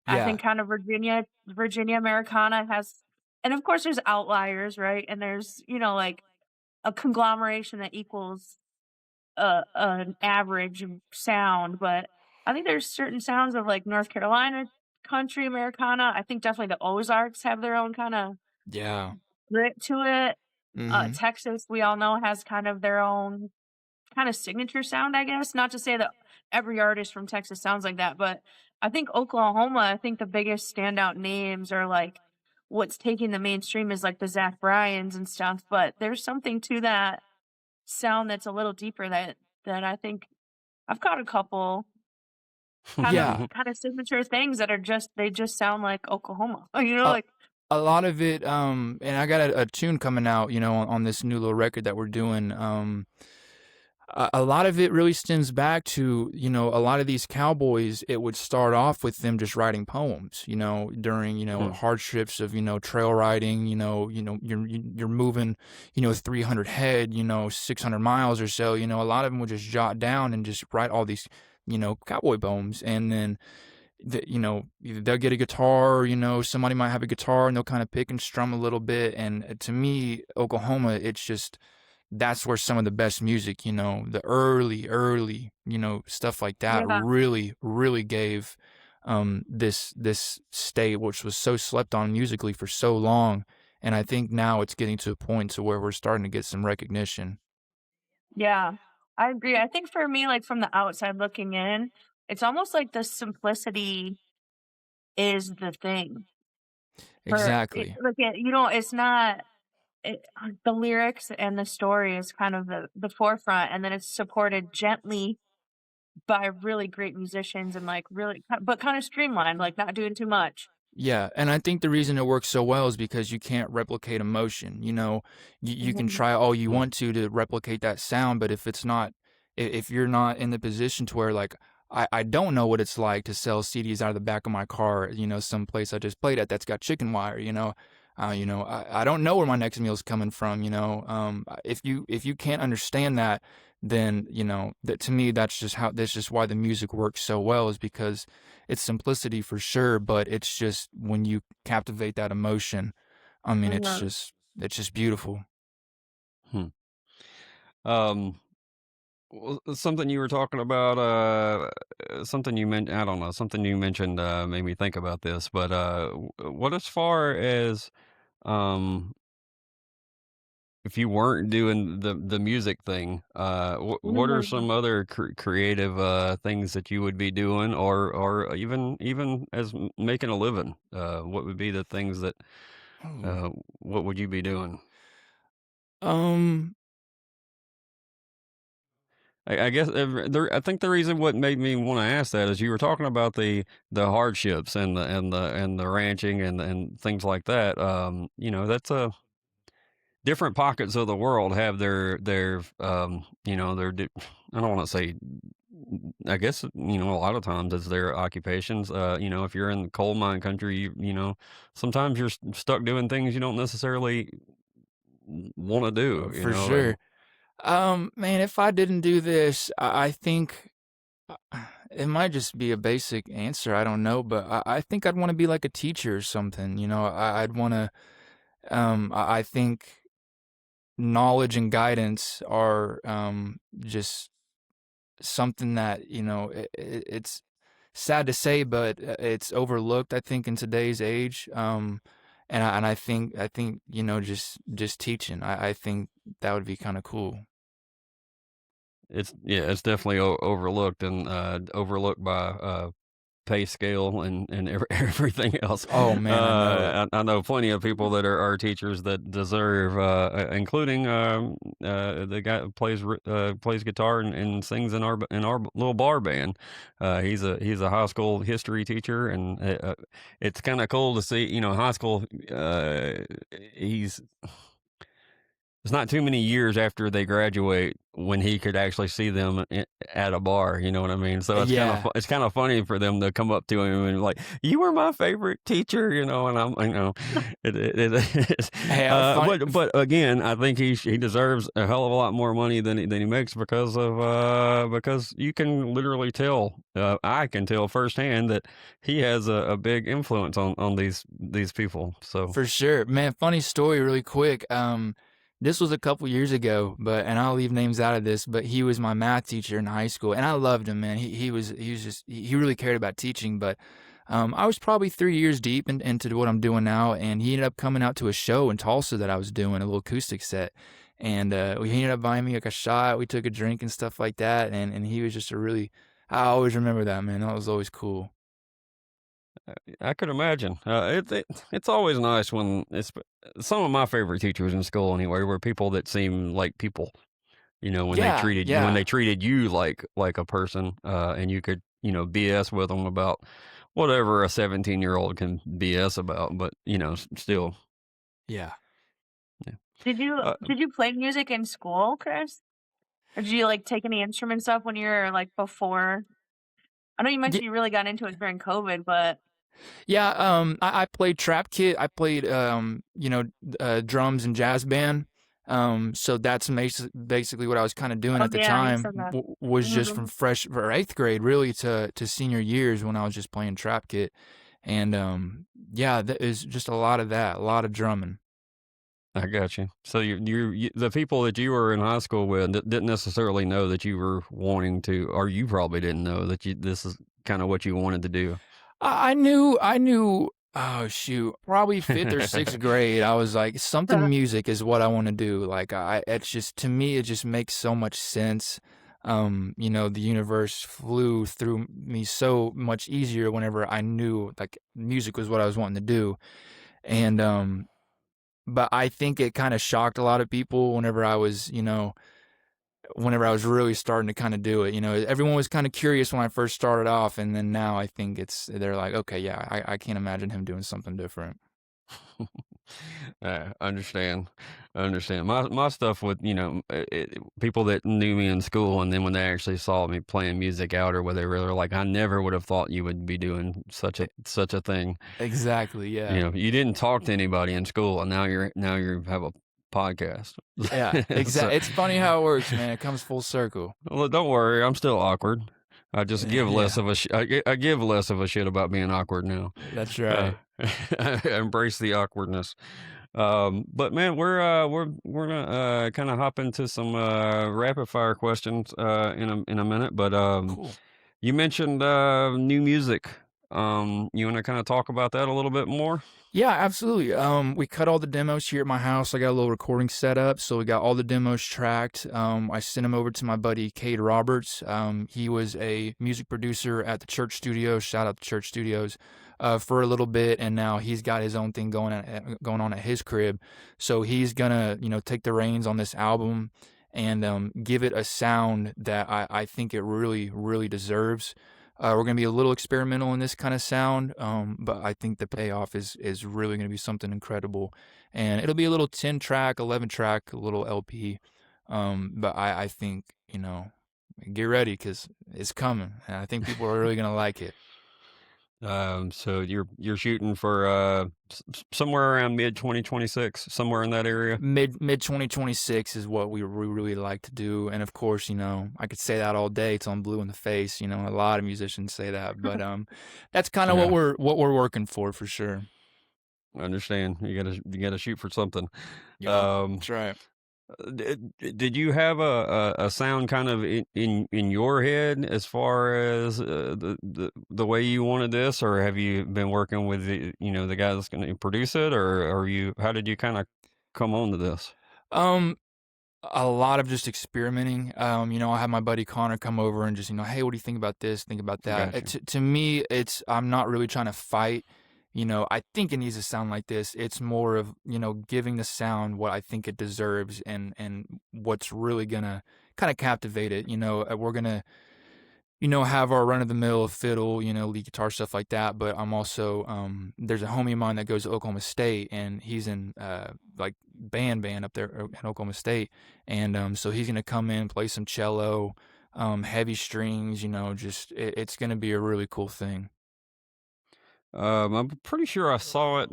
[SPEAKER 5] I
[SPEAKER 2] yeah,
[SPEAKER 5] think kind of Virginia Americana has, and of course there's outliers, right? And there's, like a conglomeration that equals an average sound, but I think there's certain sounds of like North Carolina country Americana. I think definitely the Ozarks have their own kind of
[SPEAKER 2] yeah.
[SPEAKER 5] grit to it.
[SPEAKER 2] Mm-hmm.
[SPEAKER 5] Texas, we all know, has kind of their own kind of signature sound, I guess. Not to say that every artist from Texas sounds like that, but I think Oklahoma, I think the biggest standout names are like what's taking the mainstream is like the Zach Bryans and stuff, but there's something to that sound that's a little deeper that I think I've got a couple kind of
[SPEAKER 2] Yeah.
[SPEAKER 5] kind of signature things that are just they just sound like Oklahoma.
[SPEAKER 2] A,
[SPEAKER 5] Like
[SPEAKER 2] a lot of it, and I got a tune coming out, on this new little record that we're doing. A lot of it really stems back to, a lot of these cowboys, it would start off with them just writing poems, during,
[SPEAKER 4] Hmm.
[SPEAKER 2] hardships of, trail riding, you're moving, 300 head, 600 miles or so, a lot of them would just jot down and just write all these, cowboy poems. And then, either they'll get a guitar, or, somebody might have a guitar and they'll kind of pick and strum a little bit. And to me, Oklahoma, it's just, that's where some of the best music, the early, stuff like that
[SPEAKER 5] yeah.
[SPEAKER 2] really, really gave this state, which was so slept on musically for so long. And I think now it's getting to a point to where we're starting to get some recognition.
[SPEAKER 5] Yeah. I agree. I think for me, like from the outside looking in, it's almost like the simplicity is the thing. For it,
[SPEAKER 2] Exactly.
[SPEAKER 5] look at it's not the lyrics and the story is kind of the forefront, and then it's supported gently by really great musicians and like really, but kind of streamlined, like not doing too much.
[SPEAKER 2] Yeah, and I think the reason it works so well is because you can't replicate emotion. You can
[SPEAKER 5] Mhm.
[SPEAKER 2] try all you
[SPEAKER 4] Hmm.
[SPEAKER 2] want to replicate that sound, but if it's not, if you're not in the position to where like I don't know what it's like to sell CDs out of the back of my car, some place I just played at that's got chicken wire. I don't know where my next meal's coming from. If you can't understand that, then that to me that's just why the music works so well, is because it's simplicity for sure, but it's just when you captivate that emotion, I mean,
[SPEAKER 5] Mhm.
[SPEAKER 2] it's just beautiful.
[SPEAKER 4] Hmm. Um, something you were talking about, something you meant, I don't know, something you mentioned, made me think about this, but, what as far as, um, if you weren't doing the music thing, what are
[SPEAKER 5] Mhm.
[SPEAKER 4] some other creative, things that you would be doing, or even as making a living? What would be the things that,
[SPEAKER 2] Ooh.
[SPEAKER 4] uh, what would you be doing?
[SPEAKER 2] Um,
[SPEAKER 4] I guess I think the reason what made me want to ask that is you were talking about the hardships and the ranching and things like that. That's a different pockets of the world have their I don't want to say. I guess a lot of times it's their occupations. If you're in the coal mine country, sometimes you're stuck doing things you don't necessarily want to do.
[SPEAKER 2] for sure. Man, if I didn't do this, I think it might just be a basic answer. I don't know, but I think I'd want to be like a teacher or something. I'd want to. I think knowledge and guidance are just something that it's sad to say, but it's overlooked. I think in today's age. And I think just teaching. I think that would be kind of cool.
[SPEAKER 4] It's definitely overlooked and overlooked by pay scale and everything else.
[SPEAKER 2] Oh man, I know.
[SPEAKER 4] I know plenty of people that are teachers that deserve, including the guy who plays guitar and sings in our little bar band. He's a high school history teacher, and it's kind of cool to see. High school. He's It's not too many years after they graduate when he could actually see them at a bar. You know what I mean? So
[SPEAKER 2] Yeah.
[SPEAKER 4] it's kind of funny for them to come up to him and like, "You were my favorite teacher," and it's,
[SPEAKER 2] Hey, I find
[SPEAKER 4] but again, I think he deserves a hell of a lot more money than he makes because you can literally tell, I can tell firsthand that he has a big influence on these people. So
[SPEAKER 2] for sure, man. Funny story, really quick. This was a couple years ago, and I'll leave names out of this, but he was my math teacher in high school, and I loved him, man. He really cared about teaching, but I was probably 3 years deep into what I'm doing now, and he ended up coming out to a show in Tulsa that I was doing, a little acoustic set, and he ended up buying me like a shot. We took a drink and stuff like that, and he was just I always remember that, man. That was always cool.
[SPEAKER 4] I could imagine. It's always nice when it's some of my favorite teachers in school anyway were people that seem like people. When they
[SPEAKER 2] Yeah,
[SPEAKER 4] treated
[SPEAKER 2] yeah.
[SPEAKER 4] you like a person, and you could BS with them about whatever a 17-year-old can BS about, but still,
[SPEAKER 2] Yeah.
[SPEAKER 4] yeah.
[SPEAKER 5] Did you
[SPEAKER 4] Uh,
[SPEAKER 5] did you play music in school, Chris? Or did you like take any instruments up when you were like before? I know you mentioned you really got into it during COVID, but
[SPEAKER 2] Yeah, I played trap kit. I played, drums and jazz band. So that's basically what I was kind of doing
[SPEAKER 5] oh
[SPEAKER 2] at the
[SPEAKER 5] yeah, you
[SPEAKER 2] time.
[SPEAKER 5] said that.
[SPEAKER 2] Was just from
[SPEAKER 5] Mhm.
[SPEAKER 2] fresh for eighth grade, really, to senior years when I was just playing trap kit, and yeah, that is just a lot of that, a lot of drumming.
[SPEAKER 4] I got you. So the people that you were in high school with didn't necessarily know that you were wanting to, or you probably didn't know that this is kind of what you wanted to do.
[SPEAKER 2] I knew. Oh shoot, probably fifth or sixth grade. I was like, something music is what I want to do. Like, it's just to me, it just makes so much sense. The universe flew through me so much easier whenever I knew like music was what I was wanting to do. And but I think it kind of shocked a lot of people whenever I was really starting to kind of do it. Everyone was kind of curious when I first started off, and then now I think they're like, okay, yeah, I can't imagine him doing something different.
[SPEAKER 4] Understand. I understand. My stuff with people that knew me in school, and then when they actually saw me playing music out, or whether they were like, I never would have thought you would be doing such a thing.
[SPEAKER 2] Exactly. Yeah.
[SPEAKER 4] You didn't talk to anybody in school, and now you have a podcast.
[SPEAKER 2] Yeah.
[SPEAKER 4] So,
[SPEAKER 2] Exactly. It's funny how it works, man. It comes full circle.
[SPEAKER 4] well, don't worry, I'm still awkward. I just give less
[SPEAKER 2] Yeah.
[SPEAKER 4] of a I give less of a shit about being awkward now.
[SPEAKER 2] That's right.
[SPEAKER 4] I embrace the awkwardness. But man, we're gonna kind of hop into some rapid fire questions in a minute. But
[SPEAKER 2] Cool.
[SPEAKER 4] you mentioned new music. You want to kind of talk about that a little bit more?
[SPEAKER 2] Yeah, absolutely. We cut all the demos here at my house. I got a little recording set up, so we got all the demos tracked. I sent them over to my buddy Cade Roberts. He was a music producer at the Church Studios. Shout out to Church Studios for a little bit, and now he's got his own thing going on at his crib. So he's gonna, take the reins on this album and give it a sound that I think it really, really deserves. We're going to be a little experimental in this kind of sound, but I think the payoff is really going to be something incredible. And it'll be a little 10-track, 11-track, little LP. But I think, get ready because it's coming. And I think people are really going to like it.
[SPEAKER 4] So you're shooting for somewhere around mid 2026, somewhere in that area.
[SPEAKER 2] Mid 2026 is what we really like to do, and of course, I could say that all day till I'm blue in the face. A lot of musicians say that, but that's kind of
[SPEAKER 4] Yeah.
[SPEAKER 2] what we're working for sure.
[SPEAKER 4] I understand. You gotta shoot for something.
[SPEAKER 2] Yeah, that's right.
[SPEAKER 4] Did you have a sound kind of in your head as far as the way you wanted this, or have you been working with the guy that's going to produce it, or how did you kind of come on to this?
[SPEAKER 2] A lot of just experimenting. I had my buddy Connor come over and just, hey, what do you think about this? Think about that.
[SPEAKER 4] Gotcha.
[SPEAKER 2] To me, I'm not really trying to fight. I think it needs to sound like this. It's more of, giving the sound what I think it deserves and what's really gonna kind of captivate it. We're gonna, have our run-of-the-mill fiddle, lead guitar, stuff like that. But I'm also, there's a homie of mine that goes to Oklahoma State, and he's in, like, band up there in Oklahoma State. And so he's going to come in, play some cello, heavy strings, it's going to be a really cool thing.
[SPEAKER 4] I'm pretty sure I saw it.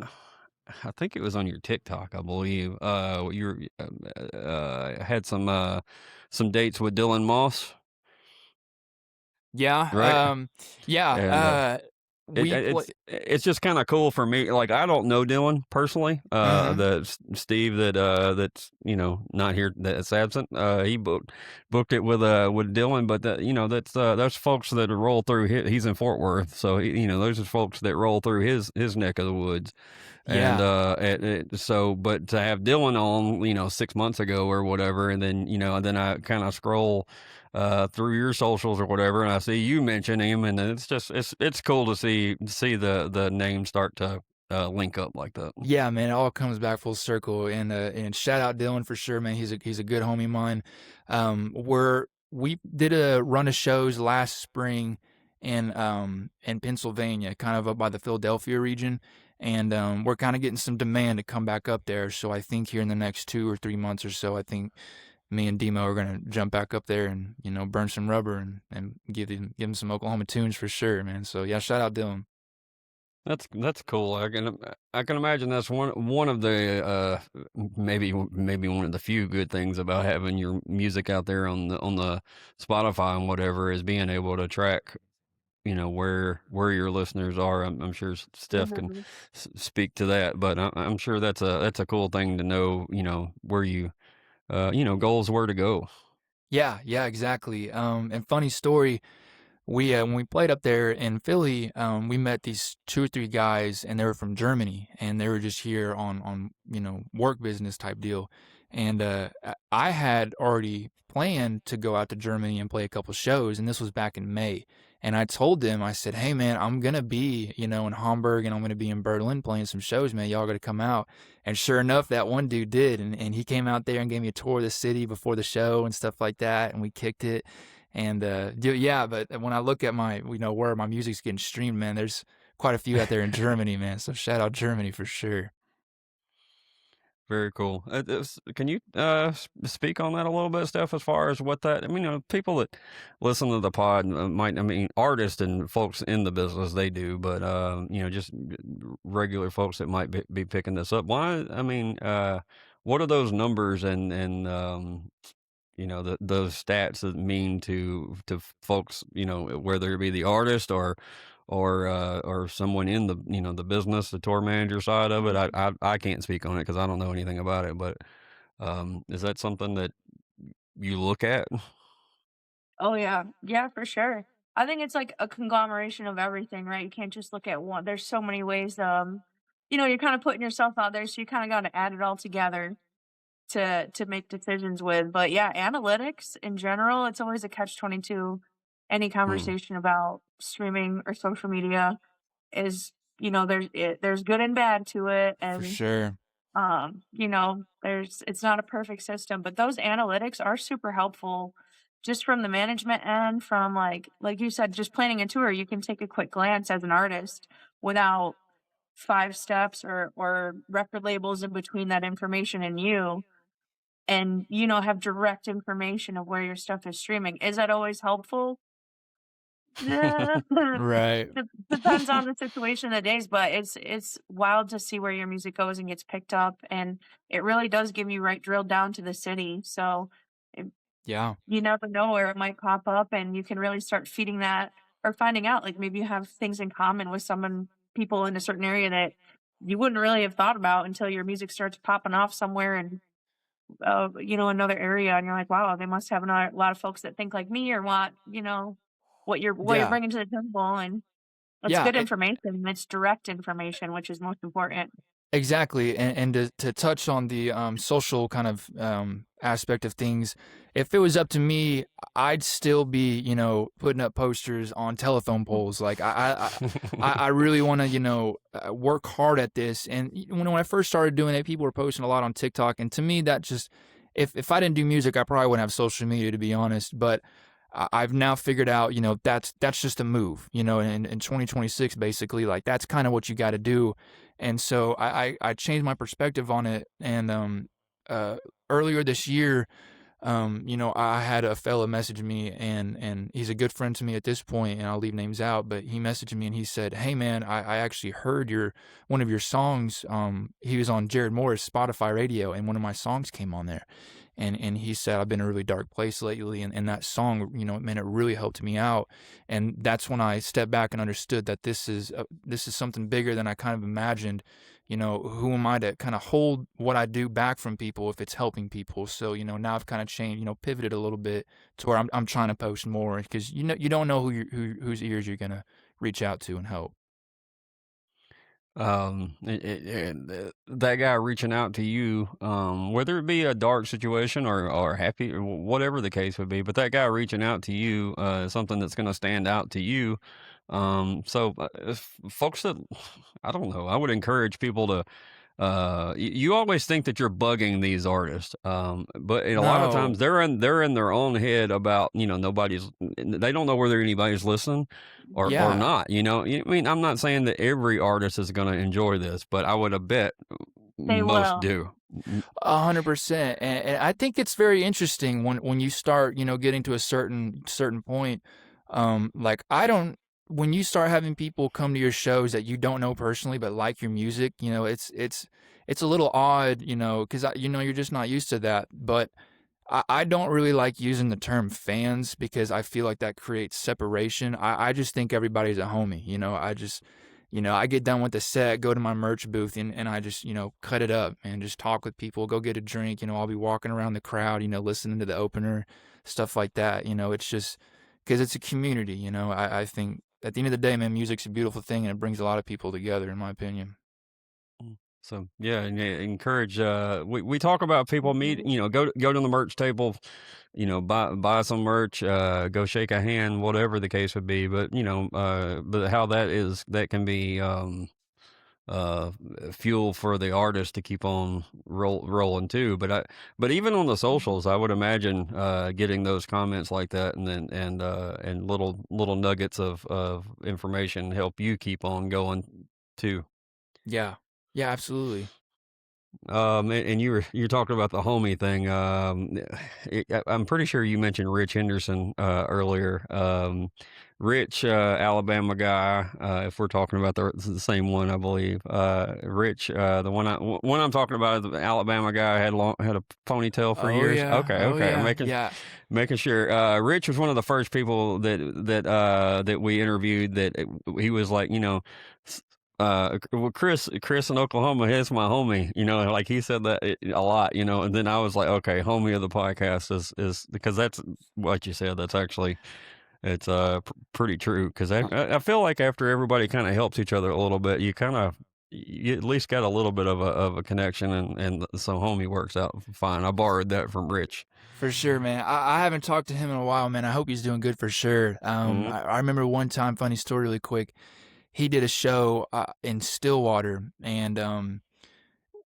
[SPEAKER 4] I think it was on your TikTok, I believe. You had some dates with Dylan Moss.
[SPEAKER 2] Yeah.
[SPEAKER 4] Right.
[SPEAKER 2] Yeah.
[SPEAKER 4] And it's just kind of cool for me. Like, I don't know Dylan personally. The Steve that's not here, that's absent. He booked it with Dylan, but that's folks that roll through. He's in Fort Worth, so those are folks that roll through his neck of the woods.
[SPEAKER 2] Yeah.
[SPEAKER 4] And so, but to have Dylan on, 6 months ago or whatever, and then then I kind of scroll through your socials or whatever, and I see you mention him, and it's cool to see the name start to link up like that.
[SPEAKER 2] Yeah, man, it all comes back full circle, and shout out Dylan for sure, man. He's a good homie of mine. We did a run of shows last spring in Pennsylvania, kind of up by the Philadelphia region, and we're kind of getting some demand to come back up there. So I think here in the next 2 or 3 months or so, I think me and Demo are gonna jump back up there and burn some rubber and give him some Oklahoma tunes for sure, man. So yeah, shout out Dylan.
[SPEAKER 4] That's cool. I can imagine that's one of the maybe one of the few good things about having your music out there on the Spotify and whatever, is being able to track where your listeners are. I'm sure Steph can speak to that, but I'm sure that's a cool thing to know. Where you goals where to go.
[SPEAKER 2] Yeah, exactly. And funny story, when we played up there in Philly, we met these 2 or 3 guys, and they were from Germany, and they were just here on work business type deal. And I had already planned to go out to Germany and play a couple shows, and this was back in May. And I told them, I said, hey, man, I'm going to be, in Hamburg, and I'm going to be in Berlin playing some shows, man. Y'all got to come out. And sure enough, that one dude did. And he came out there and gave me a tour of the city before the show and stuff like that. And we kicked it. And yeah, but when I look at my, where my music's getting streamed, man, there's quite a few out there in Germany, man. So shout out Germany for sure.
[SPEAKER 4] Very cool. Can you speak on that a little bit, Steph, as far as what that? I mean, people that listen to the pod might, I mean, artists and folks in the business they do, but just regular folks that might be picking this up. Why? I mean, what are those numbers and those stats that mean to folks, whether it be the artist or someone in the the business, the tour manager side of it. I can't speak on it because I don't know anything about it. But is that something that you look at?
[SPEAKER 5] Oh yeah. Yeah, for sure. I think it's like a conglomeration of everything, right? You can't just look at one. There's so many ways, you're kind of putting yourself out there, so you kind of got to add it all together to make decisions with. But yeah, analytics in general, it's always a catch-22. Any
[SPEAKER 4] Hmm.
[SPEAKER 5] conversation about streaming or social media is, there's good and bad to it,
[SPEAKER 2] For
[SPEAKER 5] and
[SPEAKER 2] sure.
[SPEAKER 5] there's it's not a perfect system, but those analytics are super helpful just from the management end, from like you said, just planning a tour. You can take a quick glance as an artist without five steps or record labels in between that information and you, and have direct information of where your stuff is streaming. Is that always helpful? Yeah.
[SPEAKER 2] Right.
[SPEAKER 5] Depends on the situation of the days, but it's wild to see where your music goes and gets picked up, and it really does give you right drilled down to the city. So it,
[SPEAKER 2] Yeah.
[SPEAKER 5] you never know where it might pop up, and you can really start feeding that or finding out, like, maybe you have things in common with people in a certain area that you wouldn't really have thought about until your music starts popping off somewhere in another area, and you're like, wow, they must have a lot of folks that think like me or want, what you're
[SPEAKER 2] Yeah.
[SPEAKER 5] bringing to the table, and it's
[SPEAKER 2] Yeah.
[SPEAKER 5] good information. It's direct information, which is most important.
[SPEAKER 2] Exactly, and to touch on the social kind of aspect of things, if it was up to me, I'd still be, putting up posters on telephone poles. Like I really want to, work hard at this. And when I first started doing it, people were posting a lot on TikTok, and to me, that just if I didn't do music, I probably wouldn't have social media, to be honest. But I've now figured out, that's just a move, in 2026, basically, like that's kind of what you got to do. And so I changed my perspective on it. And uh, earlier this year, I had a fella message me, and he's a good friend to me at this point, and I'll leave names out, but he messaged me and he said, "Hey man, I actually heard one of your songs. He was on Jared Moore's Spotify radio, and one of my songs came on there." And he said, "I've been in a really dark place lately," and that song, man, it really helped me out. And that's when I stepped back and understood that this is something bigger than I kind of imagined. Who am I to kind of hold what I do back from people if it's helping people? So, now I've kind of changed, pivoted a little bit to where I'm trying to post more, because you don't know whose ears you're gonna reach out to and help.
[SPEAKER 4] That guy reaching out to you, whether it be a dark situation or happy or whatever the case would be, but that guy reaching out to you is something that's going to stand out to you. So if folks that I don't know, I would encourage people to you always think that you're bugging these artists, but a lot of times
[SPEAKER 2] No,
[SPEAKER 4] they're in their own head about they don't know whether anybody's listening or
[SPEAKER 2] yeah,
[SPEAKER 4] not. I mean, I'm not saying that every artist is going to enjoy this, but I would have bet
[SPEAKER 5] They
[SPEAKER 4] most
[SPEAKER 5] will.
[SPEAKER 4] do.
[SPEAKER 2] 100%. And I think it's very interesting when you start, getting to a certain point. Like I don't When you start having people come to your shows that you don't know personally but like your music, it's a little odd, because you're just not used to that. But I don't really like using the term fans because I feel like that creates separation. I just think everybody's a homie. I get done with the set, go to my merch booth, and I just, cut it up and just talk with people, go get a drink. I'll be walking around the crowd, listening to the opener, stuff like that. It's just because it's a community. I think at the end of the day, man, music's a beautiful thing and it brings a lot of people together, in my opinion.
[SPEAKER 4] Mm. So yeah, and encourage. We talk about people meet.
[SPEAKER 5] Mhm.
[SPEAKER 4] Go to the merch table. Buy some merch. Go shake a hand, whatever the case would be. But but how that can be uh fuel for the artist to keep on rolling too. But even on the socials, I would imagine getting those comments like that, and then and little nuggets of information help you keep on going too.
[SPEAKER 2] Yeah. Yeah, absolutely.
[SPEAKER 4] And you're talking about the homie thing. I'm pretty sure you mentioned Rich Henderson earlier. Rich, Alabama guy. If we're talking about the same one, I believe. Rich, the one I'm talking about is the Alabama guy had a ponytail for
[SPEAKER 2] Oh
[SPEAKER 4] years.
[SPEAKER 2] yeah.
[SPEAKER 4] Okay,
[SPEAKER 2] Oh
[SPEAKER 4] okay. I'm
[SPEAKER 2] yeah. Yeah.
[SPEAKER 4] making sure. Rich was one of the first people that we interviewed. That he was like, well, Chris in Oklahoma, he's my homie, like he said that a lot, and then I was like, okay, homie of the podcast is because that's what you said. That's actually, it's pretty true. Cause I feel like after everybody kind of helps each other a little bit, you at least got a little bit of a connection, and so homie works out fine. I borrowed that from Rich.
[SPEAKER 2] For sure, man. I haven't talked to him in a while, man. I hope he's doing good for sure.
[SPEAKER 4] Mhm.
[SPEAKER 2] I remember one time, funny story really quick. He did a show in Stillwater, and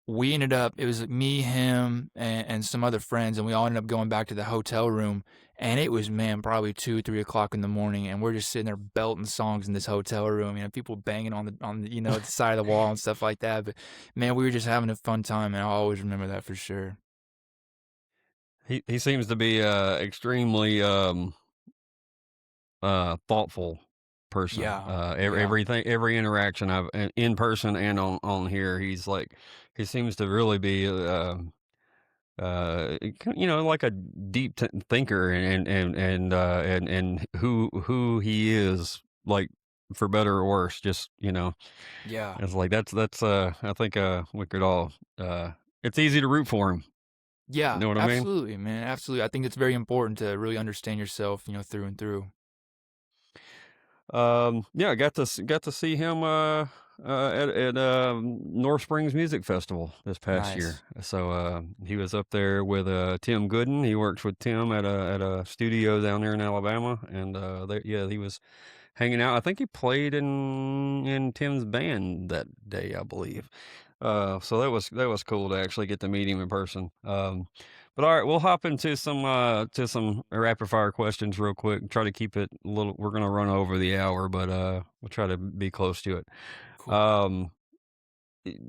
[SPEAKER 2] we ended up, it was me, him, and some other friends, and we all ended up going back to the hotel room, and it was, man, probably 2, 3 o'clock in the morning, and we're just sitting there belting songs in this hotel room, people banging on the the side of the wall and stuff like that, but man, we were just having a fun time, and I'll always remember that for sure.
[SPEAKER 4] He seems to be extremely thoughtful person.
[SPEAKER 2] Yeah,
[SPEAKER 4] Everything, every interaction I've in person and on here, he seems to really be like a deep thinker, and who he is, like, for better or worse, just
[SPEAKER 2] yeah.
[SPEAKER 4] it's like that's I think we could all it's easy to root for him. You
[SPEAKER 2] Yeah,
[SPEAKER 4] know what I mean?
[SPEAKER 2] absolutely, man, absolutely. I think it's very important to really understand yourself, through and through.
[SPEAKER 4] Yeah, I got to see him at North Springs Music Festival this past year.
[SPEAKER 2] Nice.
[SPEAKER 4] So he was up there with Tim Gooden. He works with Tim at a studio down there in Alabama, and he was hanging out. I think he played in Tim's band that day, I believe. So that was cool to actually get to meet him in person. But all right, we'll hop into some rapid fire questions real quick. Try to keep it a little. We're gonna run over the hour, but we'll try to be close to it.
[SPEAKER 2] Cool.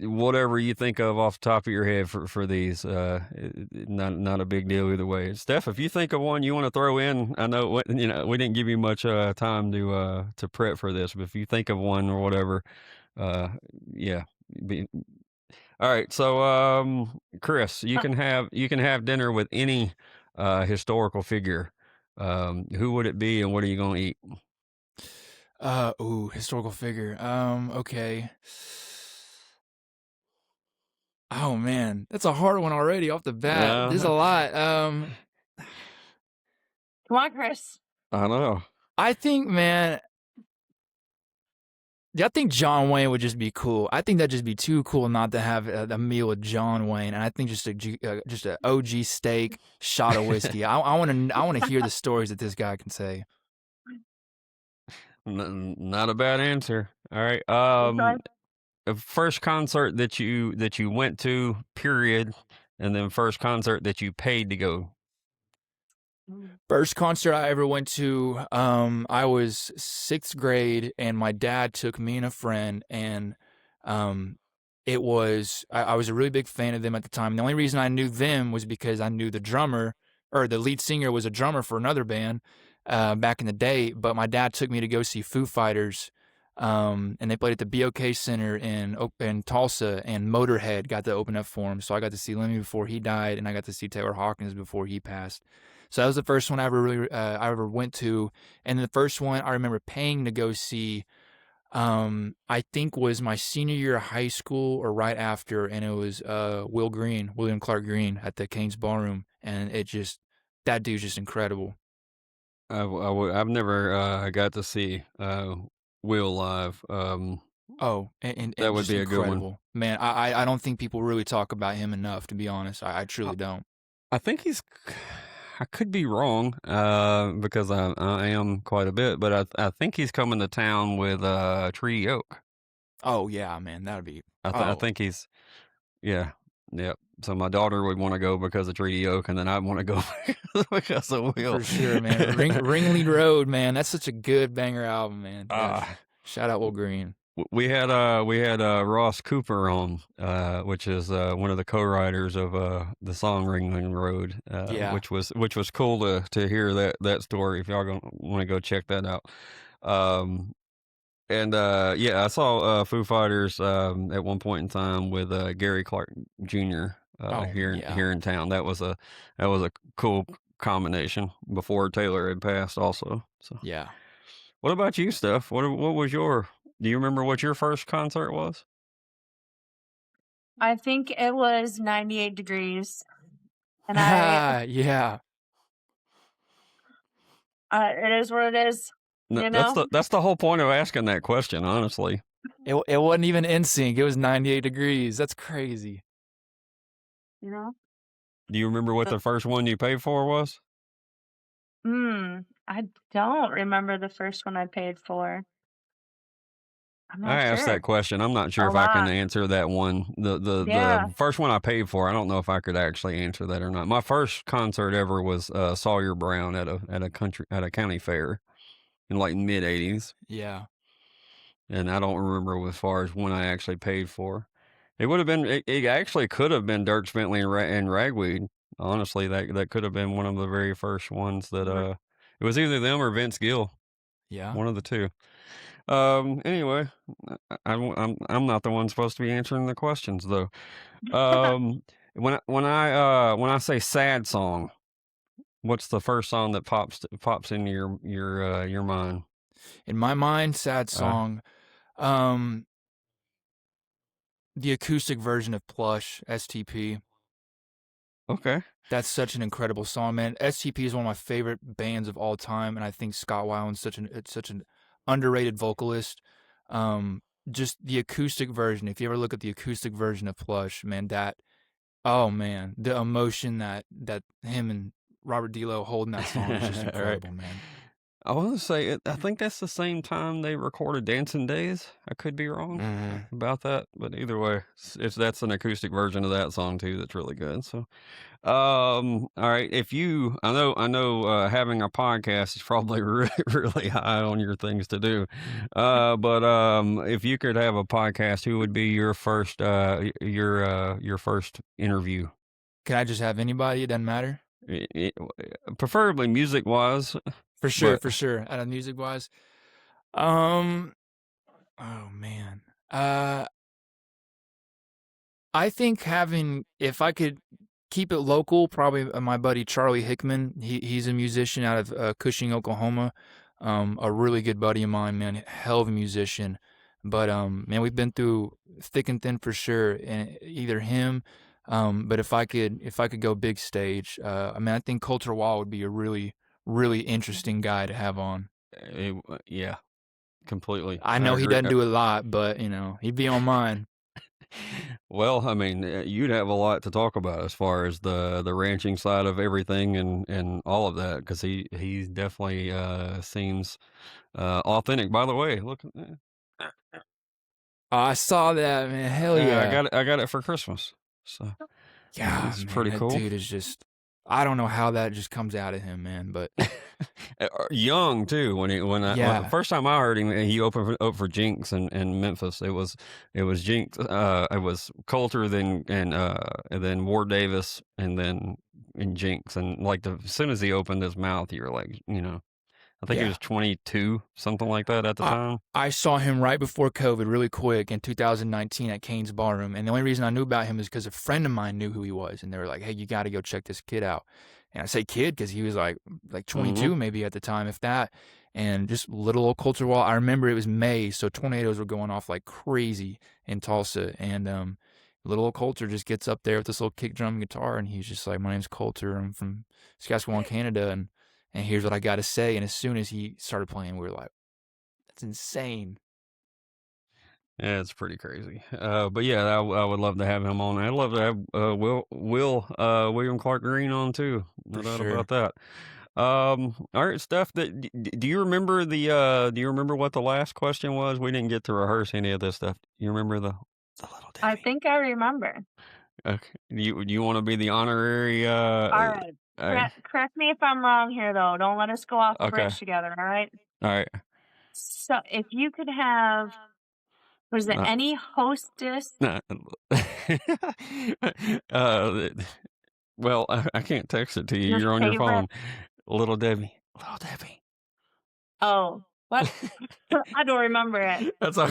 [SPEAKER 4] Whatever you think of off the top of your head for these, not a big deal either way. Steph, if you think of one you want to throw in, I know we didn't give you much time to prep for this, but if you think of one or whatever, yeah. All right, so Chris, you can have dinner with any historical figure. Who would it be, and what are you gonna eat?
[SPEAKER 2] Historical figure. Okay. Oh man, that's a hard one already off the bat. There's a lot.
[SPEAKER 5] Come on, Chris.
[SPEAKER 4] I don't know.
[SPEAKER 2] I think, man. I think John Wayne would just be cool. I think that'd just be too cool not to have a meal with John Wayne. And I think just a OG steak, shot of whiskey. I want to hear the stories that this guy can say.
[SPEAKER 4] Not a bad answer. All right. First concert that you went to, period, and then first concert that you paid to go.
[SPEAKER 2] First concert I ever went to, I was 6th grade, and my dad took me and a friend, and I was a really big fan of them at the time. The only reason I knew them was because I knew the drummer, or the lead singer was a drummer for another band back in the day, but my dad took me to go see Foo Fighters, and they played at the BOK Center in Tulsa, and Motorhead got to open up for him, so I got to see Lemmy before he died, and I got to see Taylor Hawkins before he passed. So that was the first one I ever went to, and the first one I remember paying to go see, I think was my senior year of high school or right after, and it was William Clark Green at the Cain's Ballroom, and that dude's just incredible.
[SPEAKER 4] I've never got to see Will live.
[SPEAKER 2] And
[SPEAKER 4] that would be a good one,
[SPEAKER 2] man. I don't think people really talk about him enough, to be honest. I truly don't.
[SPEAKER 4] I think I could be wrong because I am quite a bit, but I think he's coming to town with Treaty Oak.
[SPEAKER 2] Oh yeah, man, that would be.
[SPEAKER 4] I think he's, yeah, yep. So my daughter would want to go because of Treaty Oak, and then I want to go because of Will.
[SPEAKER 2] For sure, man. Ringlead Road, man. That's such a good banger album, man. Shout out Will Green.
[SPEAKER 4] We had Ross Cooper on, which is one of the co-writers of the song Ringling Road,
[SPEAKER 2] Yeah.
[SPEAKER 4] which was cool to hear that story. If y'all gonna want to go check that out. And yeah, I saw Foo Fighters at one point in time with Gary Clark Jr. Here in town. That was a cool combination before Taylor had passed also. So
[SPEAKER 2] Yeah.
[SPEAKER 4] what about you, Steph? What was do you remember what your first concert was?
[SPEAKER 5] I think it was 98 Degrees. And
[SPEAKER 2] Yeah.
[SPEAKER 5] it is what it is. You know?
[SPEAKER 4] That's the whole point of asking that question, honestly.
[SPEAKER 2] It wasn't even NSYNC. It was 98 Degrees. That's crazy.
[SPEAKER 5] You know?
[SPEAKER 4] Do you remember what the first one you paid for was?
[SPEAKER 5] I don't remember the first one I paid for. I'm not
[SPEAKER 4] I
[SPEAKER 5] sure.
[SPEAKER 4] asked that question. I'm not sure if I can answer that one. The first one I paid for, I don't know if I could actually answer that or not. My first concert ever was Sawyer Brown at a county fair in like mid '80s.
[SPEAKER 2] Yeah.
[SPEAKER 4] And I don't remember as far as when I actually paid for. It would have been. It actually could have been Dirk Bentley and Ragweed. Honestly, that could have been one of the very first ones that. It was either them or Vince Gill.
[SPEAKER 2] Yeah.
[SPEAKER 4] One of the two. Anyway, I'm not the one supposed to be answering the questions though. When I say sad song, what's the first song that pops into your mind?
[SPEAKER 2] In my mind, sad song. The acoustic version of Plush, STP.
[SPEAKER 4] Okay.
[SPEAKER 2] That's such an incredible song, man. STP is one of my favorite bands of all time, and I think Scott Weiland's such an underrated vocalist. Just the acoustic version. If you ever look at the acoustic version of Plush, man, the emotion that him and Robert DeLo holding that song is just incredible, man.
[SPEAKER 4] I want to say I think that's the same time they recorded Dancing Days. I could be wrong about that, but either way, that's an acoustic version of that song too. That's really good. So, all right. I know, having a podcast is probably really, really high on your things to do. But if you could have a podcast, who would be your first interview?
[SPEAKER 2] Can I just have anybody? It doesn't matter.
[SPEAKER 4] Preferably music wise.
[SPEAKER 2] For sure. Out of music wise, oh man, I think if I could keep it local, probably my buddy Charlie Hickman. He's a musician out of Cushing, Oklahoma. A really good buddy of mine, man. Hell of a musician. But man, we've been through thick and thin for sure. And either him, but if I could go big stage, I think Coulter Wall would be a really, really interesting guy to have on.
[SPEAKER 4] Yeah, completely.
[SPEAKER 2] I know he doesn't do a lot, but he'd be on mine.
[SPEAKER 4] Well, I mean, you'd have a lot to talk about as far as the ranching side of everything and all of that, because he definitely seems authentic. By the way, look.
[SPEAKER 2] I saw that, man. Hell yeah!
[SPEAKER 4] I got it for Christmas. So
[SPEAKER 2] yeah,
[SPEAKER 4] it's
[SPEAKER 2] man,
[SPEAKER 4] pretty cool.
[SPEAKER 2] Dude is just. I don't know how that just comes out of him, man. But
[SPEAKER 4] young too. When the first time I heard him, he opened up for Jinx in Memphis. It was Jinx. It was Coulter, then then Ward Davis, and then Jinx. And like as soon as he opened his mouth, you were like, I think he was 22, something like that at the time.
[SPEAKER 2] I saw him right before COVID, really quick, in 2019 at Kane's Ballroom. And the only reason I knew about him is because a friend of mine knew who he was. And they were like, hey, you got to go check this kid out. And I say kid because he was like 22 maybe at the time, if that. And just little old Coulter Wall. I remember it was May, so tornadoes were going off like crazy in Tulsa. And little old Coulter just gets up there with this little kick drum guitar. And he's just like, my name's Coulter. I'm from Saskatchewan, Canada. And here's what I got to say. And as soon as he started playing, we were like, that's insane.
[SPEAKER 4] Yeah, it's pretty crazy. But yeah, I would love to have him on. I'd love to have William Clark Green on too. No doubt about that. All right, Steph. Do you remember do you remember what the last question was? We didn't get to rehearse any of this stuff. You remember the little ditty?
[SPEAKER 5] I think I remember.
[SPEAKER 4] Okay. Do you want to be the honorary?
[SPEAKER 5] All right. Correct me if I'm wrong here, though. Don't let us go off the bridge together, all right?
[SPEAKER 4] All right.
[SPEAKER 5] So if you could have Was there
[SPEAKER 4] Not-
[SPEAKER 5] any hostess?
[SPEAKER 4] Nah. Well, I can't text it to you.
[SPEAKER 5] Your
[SPEAKER 4] You're on your
[SPEAKER 5] favorite?
[SPEAKER 4] phone. Little Debbie. Little Debbie.
[SPEAKER 5] Oh, what? I don't remember it.
[SPEAKER 4] That's all.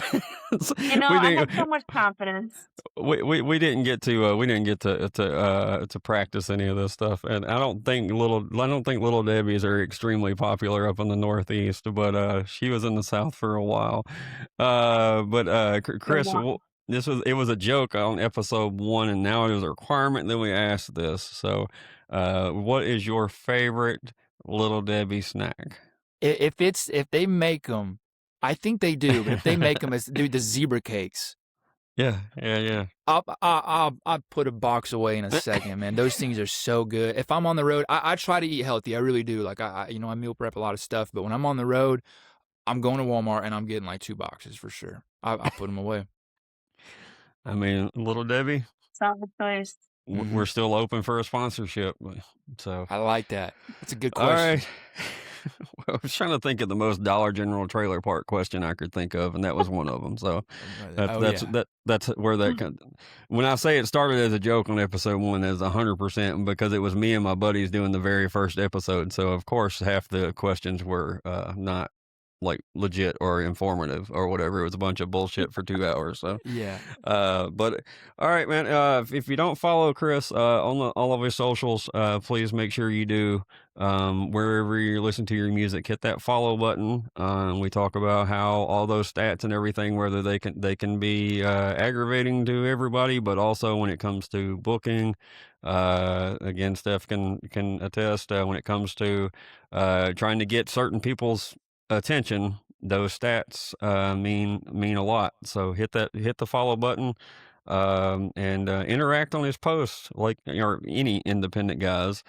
[SPEAKER 5] You know,
[SPEAKER 4] we
[SPEAKER 5] I
[SPEAKER 4] didn't.
[SPEAKER 5] have so much confidence.
[SPEAKER 4] We didn't get to practice any of this stuff, and I don't think little Debbie's are extremely popular up in the Northeast, but she was in the South for a while. Chris,
[SPEAKER 5] while.
[SPEAKER 4] it was a joke on episode 1, and now it is a requirement that we ask this. So, what is your favorite Little Debbie snack?
[SPEAKER 2] If they make them, I think they do, but if they make them, it's the zebra cakes.
[SPEAKER 4] Yeah.
[SPEAKER 2] I'll put a box away in a second, man. Those things are so good. If I'm on the road, I try to eat healthy. I really do. Like I meal prep a lot of stuff, but when I'm on the road, I'm going to Walmart and I'm getting like 2 boxes for sure. I put them away.
[SPEAKER 4] I mean, Little Debbie.
[SPEAKER 5] Solid choice.
[SPEAKER 4] We're still open for a sponsorship, so
[SPEAKER 2] I like that. That's a good
[SPEAKER 4] all
[SPEAKER 2] question.
[SPEAKER 4] right. Well, I was trying to think of the most Dollar General trailer park question I could think of, and that was one of them. So that's where that when I say it started as a joke on episode 1, is 100% because it was me and my buddies doing the very first episode. So of course half the questions were not like legit or informative or whatever. It was a bunch of bullshit for 2 hours. So
[SPEAKER 2] Yeah.
[SPEAKER 4] But all right, man. If you don't follow Chris on all of his socials, please make sure you do. Wherever you listen to your music, hit that follow button. We talk about how all those stats and everything, whether they can be aggravating to everybody, but also when it comes to booking. Again, Steph can attest when it comes to trying to get certain people's attention. Those stats mean a lot. So hit the follow button and interact on his posts, like or any independent guys.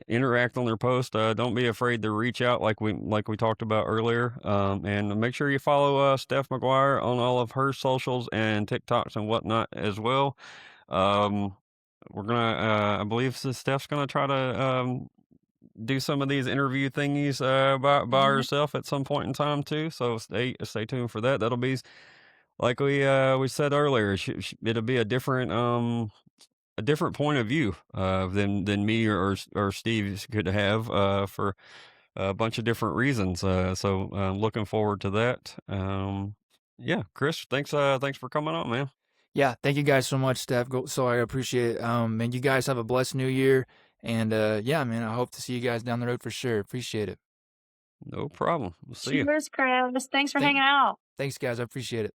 [SPEAKER 4] Interact on their post. Don't be afraid to reach out, like we talked about earlier. And make sure you follow Steph Maguire on all of her socials and TikToks and whatnot as well. We're gonna I believe Steph's gonna try to do some of these interview thingies by herself at some point in time too. So stay tuned for that. That'll be like we said earlier. It'll be a different point of view than me or Steve could have for a bunch of different reasons. So looking forward to that. Yeah, Chris, thanks for coming on, man.
[SPEAKER 2] Yeah, thank you guys so much, Steph. So I appreciate it. And you guys have a blessed new year. And yeah, man, I hope to see you guys down the road for sure. Appreciate it.
[SPEAKER 4] No problem. We'll see you.
[SPEAKER 5] Cheers, Chris. Thanks for hanging out.
[SPEAKER 2] Thanks, guys. I appreciate it.